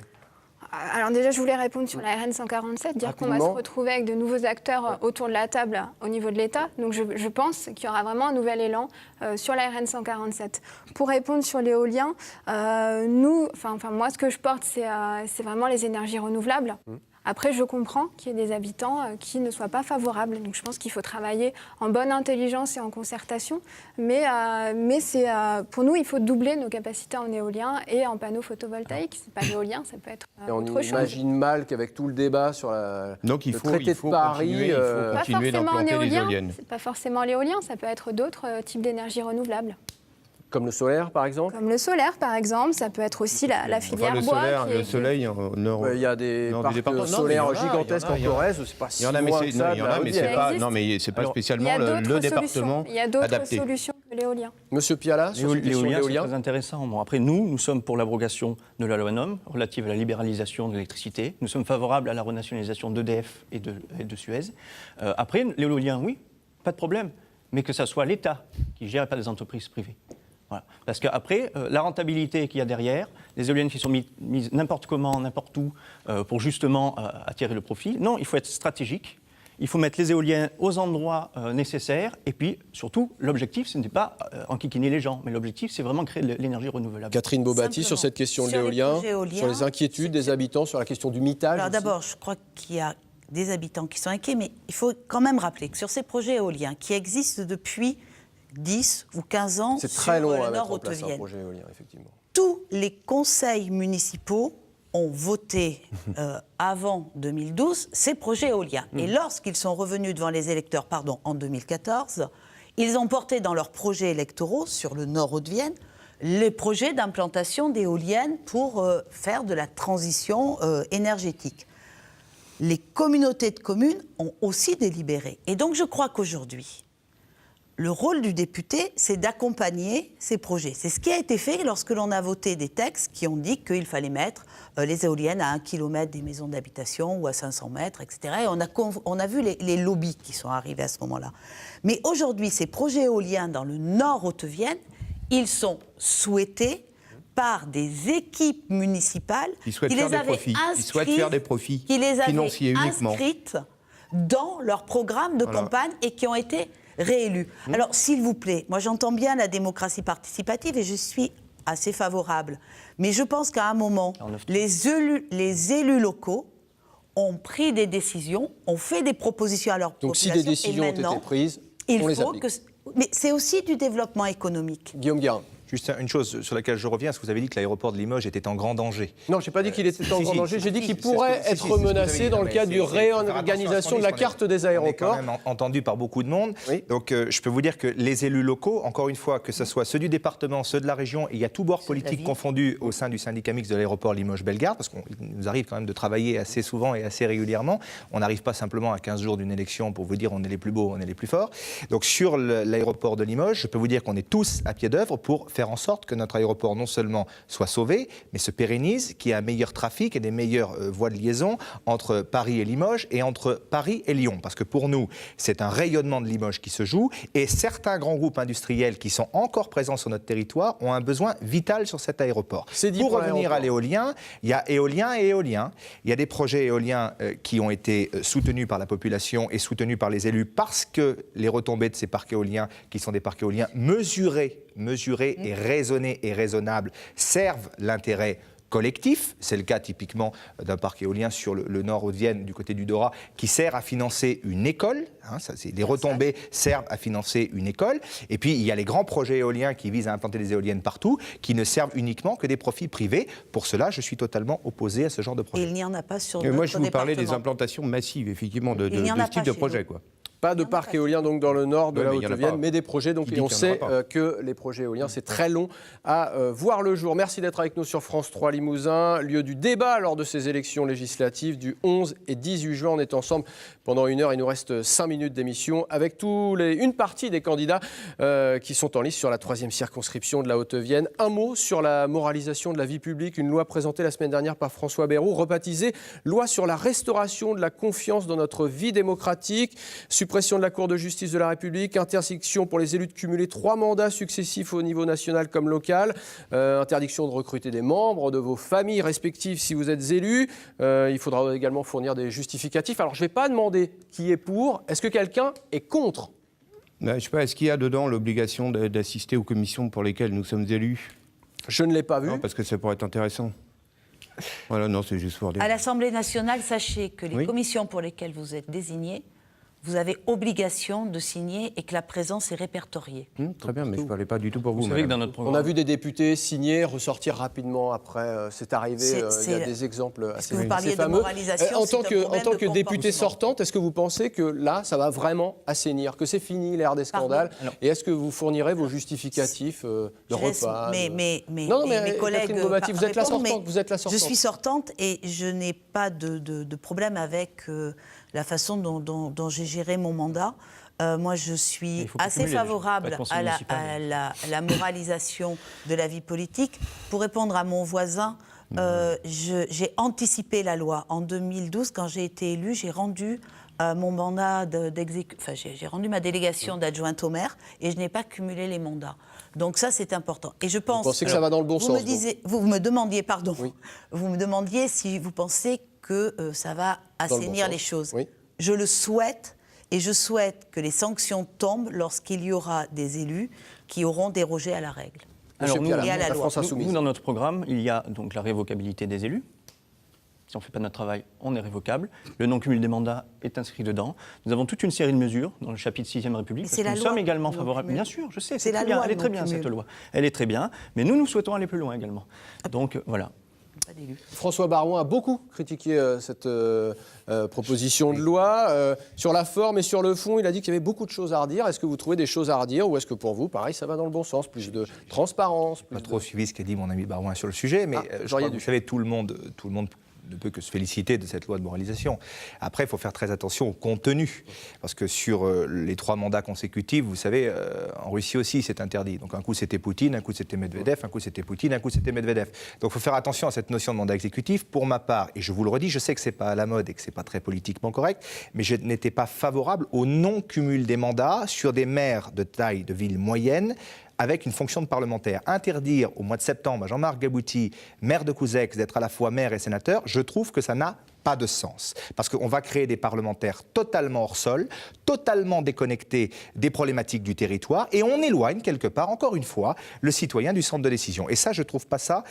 Alors déjà, je voulais répondre sur la RN 147, dire qu'on va se retrouver avec de nouveaux acteurs autour de la table au niveau de l'État. Donc je pense qu'il y aura vraiment un nouvel élan sur la RN 147. Pour répondre sur l'éolien, moi, ce que je porte, c'est vraiment les énergies renouvelables. Après, je comprends qu'il y ait des habitants qui ne soient pas favorables. Donc, je pense qu'il faut travailler en bonne intelligence et en concertation. Mais pour nous, il faut doubler nos capacités en éolien et en panneaux photovoltaïques. C'est pas l'éolien, ça peut être autre chose.
On imagine mal qu'avec tout le débat sur le traité de Paris...
Il faut continuer d'implanter les éoliennes.
C'est pas forcément l'éolien, ça peut être d'autres types d'énergie renouvelables.
Comme le solaire, par exemple?
Comme le solaire, par exemple. Ça peut être aussi la filière bois.
Le soleil,
il y a des parcs solaires gigantesques en Corrèze. C'est pas si loin que ça.
Il y en a, mais c'est pas spécialement le département adapté.
Il y a d'autres solutions que l'éolien.
Monsieur Piala, sur cette question de l'éolien,
c'est très intéressant. Bon, après, nous sommes pour l'abrogation de la loi NOM relative à la libéralisation de l'électricité. Nous sommes favorables à la renationalisation d'EDF et de Suez. Après, l'éolien, oui, pas de problème. Mais que ça soit l'État qui gère, pas des entreprises privées. Voilà. Parce qu'après, la rentabilité qu'il y a derrière, les éoliennes qui sont mises n'importe comment, n'importe où, pour justement attirer le profit, non, il faut être stratégique, il faut mettre les éoliennes aux endroits nécessaires, et puis surtout, l'objectif, ce n'est pas enquiquiner les gens, mais l'objectif, c'est vraiment créer de l'énergie renouvelable.
Catherine Beaubati, sur cette question de l'éolien, sur les inquiétudes des habitants, sur la question du mitage.
Alors d'abord, je crois qu'il y a des habitants qui sont inquiets, mais il faut quand même rappeler que sur ces projets éoliens qui existent depuis 10 ou 15 ans
c'est très long à mettre en place
Haute-Vienne.
Un projet éolien, effectivement.
Tous les conseils municipaux ont voté avant 2012 ces projets éoliens. Et lorsqu'ils sont revenus devant les électeurs, en 2014, ils ont porté dans leurs projets électoraux sur le Nord Haute-Vienne les projets d'implantation d'éoliennes pour faire de la transition énergétique. Les communautés de communes ont aussi délibéré. Et donc je crois qu'aujourd'hui, le rôle du député, c'est d'accompagner ces projets. C'est ce qui a été fait lorsque l'on a voté des textes qui ont dit qu'il fallait mettre les éoliennes à 1 km des maisons d'habitation ou à 500 mètres, etc. Et on a vu les lobbies qui sont arrivés à ce moment-là. Mais aujourd'hui, ces projets éoliens dans le Nord Haute-Vienne, ils sont souhaités par des équipes municipales
qui souhaitent faire des profits financiers uniquement,
inscrites dans leur programme de campagne et qui ont été réélus. Alors, s'il vous plaît, moi j'entends bien la démocratie participative et je suis assez favorable. Mais je pense qu'à un moment, les élus locaux ont pris des décisions, ont fait des propositions à leur population.
Donc si des décisions ont été prises, on les applique.
Mais c'est aussi du développement économique.
Guillaume Guérin.
Juste une chose sur laquelle je reviens, parce que vous avez dit que l'aéroport de Limoges était en grand danger.
Non, je n'ai pas dit qu'il était en grand danger, j'ai dit qu'il pourrait être menacé dans le cadre d'une réorganisation de la carte des aéroports.
C'est quand même entendu par beaucoup de monde. Oui. Donc je peux vous dire que les élus locaux, encore une fois, que ce soit ceux du département, ceux de la région, et il y a tout bord politique confondu au sein du syndicat mixte de l'aéroport Limoges-Bellegarde, parce qu'il nous arrive quand même de travailler assez souvent et assez régulièrement. On n'arrive pas simplement à 15 jours d'une élection pour vous dire on est les plus beaux, on est les plus forts. Donc sur l'aéroport de Limoges, je peux vous dire qu'on est tous à pied d'œuvre pour faire en sorte que notre aéroport non seulement soit sauvé, mais se pérennise, qu'il y ait un meilleur trafic et des meilleures voies de liaison entre Paris et Limoges et entre Paris et Lyon. Parce que pour nous, c'est un rayonnement de Limoges qui se joue et certains grands groupes industriels qui sont encore présents sur notre territoire ont un besoin vital sur cet aéroport. Pour revenir à l'éolien, il y a éolien et éolien. Il y a des projets éoliens qui ont été soutenus par la population et soutenus par les élus parce que les retombées de ces parcs éoliens, qui sont des parcs éoliens mesurés mesurées et raisonnées et raisonnables servent l'intérêt collectif. C'est le cas typiquement d'un parc éolien sur le nord Haute-Vienne, du côté du Dorat, qui sert à financer une école. Les retombées servent à financer une école. Et puis, il y a les grands projets éoliens qui visent à implanter des éoliennes partout, qui ne servent uniquement que des profits privés. Pour cela, je suis totalement opposé à ce genre de projet.
Et il n'y en a pas sur notre département.
Moi, je vous parlais des implantations massives, effectivement, de ce type de projet, quoi.
Pas de parc éolien donc dans le nord de la Haute-Vienne, mais des projets. Donc, et on sait que les projets éoliens, c'est très long à voir le jour. Merci d'être avec nous sur France 3 Limousin, lieu du débat lors de ces élections législatives du 11 et 18 juin. On est ensemble pendant 1 heure. Il nous reste 5 minutes d'émission avec une partie des candidats qui sont en lice sur la 3e circonscription de la Haute-Vienne. Un mot sur la moralisation de la vie publique. Une loi présentée la semaine dernière par François Bayrou, rebaptisée loi sur la restauration de la confiance dans notre vie démocratique. Suppression de la Cour de justice de la République, interdiction pour les élus de cumuler 3 mandats successifs au niveau national comme local, interdiction de recruter des membres de vos familles respectives si vous êtes élus. Il faudra également fournir des justificatifs. Alors je ne vais pas demander qui est pour. Est-ce que quelqu'un est contre ?
Je ne sais pas, est-ce qu'il y a dedans l'obligation d'assister aux commissions pour lesquelles nous sommes élus ?
Je ne l'ai pas vu.
Non, parce que ça pourrait être intéressant. Voilà, non, c'est juste pour dire.
À l'Assemblée nationale, sachez que les commissions pour lesquelles vous êtes désignés, vous avez obligation de signer et que la présence est répertoriée.
Très bien, mais je ne parlais pas du tout pour vous.
Vous savez que dans notre programme...
On a vu des députés signer, ressortir rapidement après. C'est arrivé, il y a des exemples assez fameux.
Vous parliez de moralisation,
en tant que députée sortante, est-ce que vous pensez que là, ça va vraiment assainir, que c'est fini l'ère des scandales ? Et est-ce que vous fournirez vos justificatifs de repas
mes collègues,
Catherine Bonmati, vous êtes la sortante.
Je suis sortante et je n'ai pas de problème avec la façon dont j'ai géré mon mandat. Moi, je suis assez favorable à la moralisation de la vie politique. Pour répondre à mon voisin, j'ai anticipé la loi. En 2012, quand j'ai été élue, j'ai rendu mon mandat j'ai rendu ma délégation d'adjointe au maire et je n'ai pas cumulé les mandats. Donc ça, c'est important. Et je pense...
Vous pensez que ça va dans le bon sens ?
Vous me demandiez, vous me demandiez si vous pensez que ça va assainir les choses. Oui. Je le souhaite, et je souhaite que les sanctions tombent lorsqu'il y aura des élus qui auront dérogé à la règle.
Alors nous,
et à la loi.
Nous, dans notre programme, il y a donc la révocabilité des élus. Si on ne fait pas notre travail, on est révocable. Le non-cumul des mandats est inscrit dedans. Nous avons toute une série de mesures dans le chapitre 6e République. Parce que nous sommes également favorables. Bien sûr, je sais, c'est très bien. Elle est très bien, cette loi. Elle est très bien. Mais nous souhaitons aller plus loin également. Donc, voilà.
François Barouin a beaucoup critiqué cette proposition de loi. Sur la forme et sur le fond, il a dit qu'il y avait beaucoup de choses à redire. Est-ce que vous trouvez des choses à redire ou est-ce que pour vous, pareil, ça va dans le bon sens ? Plus de transparence ?
Pas trop suivi ce qu'a dit mon ami Barouin sur le sujet, mais vous savez, tout le monde ne peut que se féliciter de cette loi de moralisation. Après, il faut faire très attention au contenu, parce que sur les 3 mandats consécutifs, vous savez, en Russie aussi, c'est interdit. Donc un coup, c'était Poutine, un coup, c'était Medvedev, un coup, c'était Poutine, un coup, c'était Medvedev. Donc il faut faire attention à cette notion de mandat exécutif. Pour ma part, et je vous le redis, je sais que ce n'est pas à la mode et que ce n'est pas très politiquement correct, mais je n'étais pas favorable au non-cumul des mandats sur des maires de taille de ville moyenne, avec une fonction de parlementaire. Interdire au mois de septembre à Jean-Marc Gabouty, maire de Couzex, d'être à la fois maire et sénateur, je trouve que ça n'a pas de sens. Parce qu'on va créer des parlementaires totalement hors sol, totalement déconnectés des problématiques du territoire, et on éloigne quelque part, encore une fois, le citoyen du centre de décision. Et ça, je ne trouve pas ça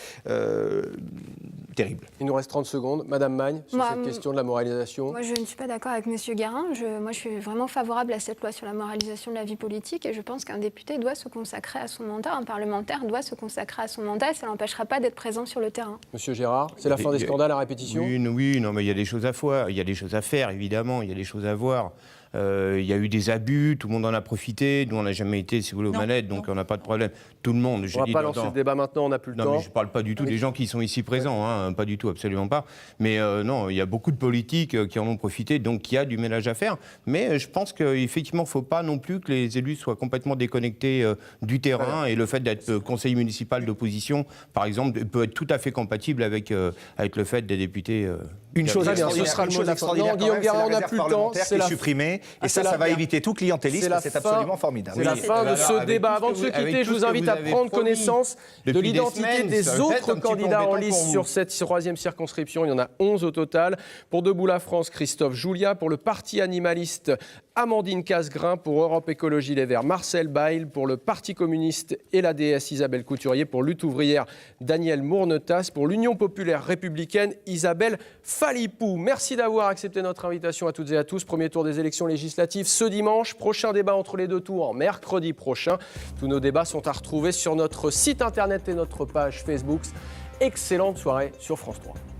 terrible.
Il nous reste 30 secondes. Madame Magne, sur cette question de la moralisation.
Moi, je ne suis pas d'accord avec M. Guérin. Moi, je suis vraiment favorable à cette loi sur la moralisation de la vie politique et je pense qu'un député doit se consacrer à son mandat, un parlementaire doit se consacrer à son mandat et ça ne l'empêchera pas d'être présent sur le terrain.
Monsieur Gérard, c'est la fin des scandales à répétition ?
Oui, non, mais il y a des choses à faire, il y a des choses à faire, évidemment, il y a des choses à voir. Il y a eu des abus, tout le monde en a profité. Nous, on n'a jamais été, si vous voulez, aux manettes, donc on n'a pas de problème. Tout le monde.
On ne va pas lancer le débat maintenant, on n'a plus le temps.
Non, mais je ne parle pas du tout des gens qui sont ici présents, hein, pas du tout, absolument pas. Mais non, il y a beaucoup de politiques qui en ont profité, donc il y a du ménage à faire. Mais je pense qu'effectivement, il ne faut pas non plus que les élus soient complètement déconnectés du terrain. Et le fait d'être conseiller municipal d'opposition, par exemple, peut être tout à fait compatible avec le fait des députés.
Une chose extraordinaire, Guillaume Guérin, on n'a plus le temps.
C'est supprimé. Et ça va éviter tout clientélisme, c'est absolument formidable.
C'est la fin de ce débat. Avant de se quitter, je vous invite à prendre connaissance de l'identité des autres candidats en lice sur cette 3e circonscription. Il y en a 11 au total. Pour Debout la France, Christophe Julia. Pour le Parti animaliste, Amandine Casgrain pour Europe Écologie Les Verts, Marcel Bail pour le Parti communiste et la DS, Isabelle Couturier pour Lutte ouvrière, Daniel Mournetas pour l'Union populaire républicaine, Isabelle Falipou. Merci d'avoir accepté notre invitation à toutes et à tous. Premier tour des élections législatives ce dimanche. Prochain débat entre les deux tours mercredi prochain. Tous nos débats sont à retrouver sur notre site internet et notre page Facebook. Excellente soirée sur France 3.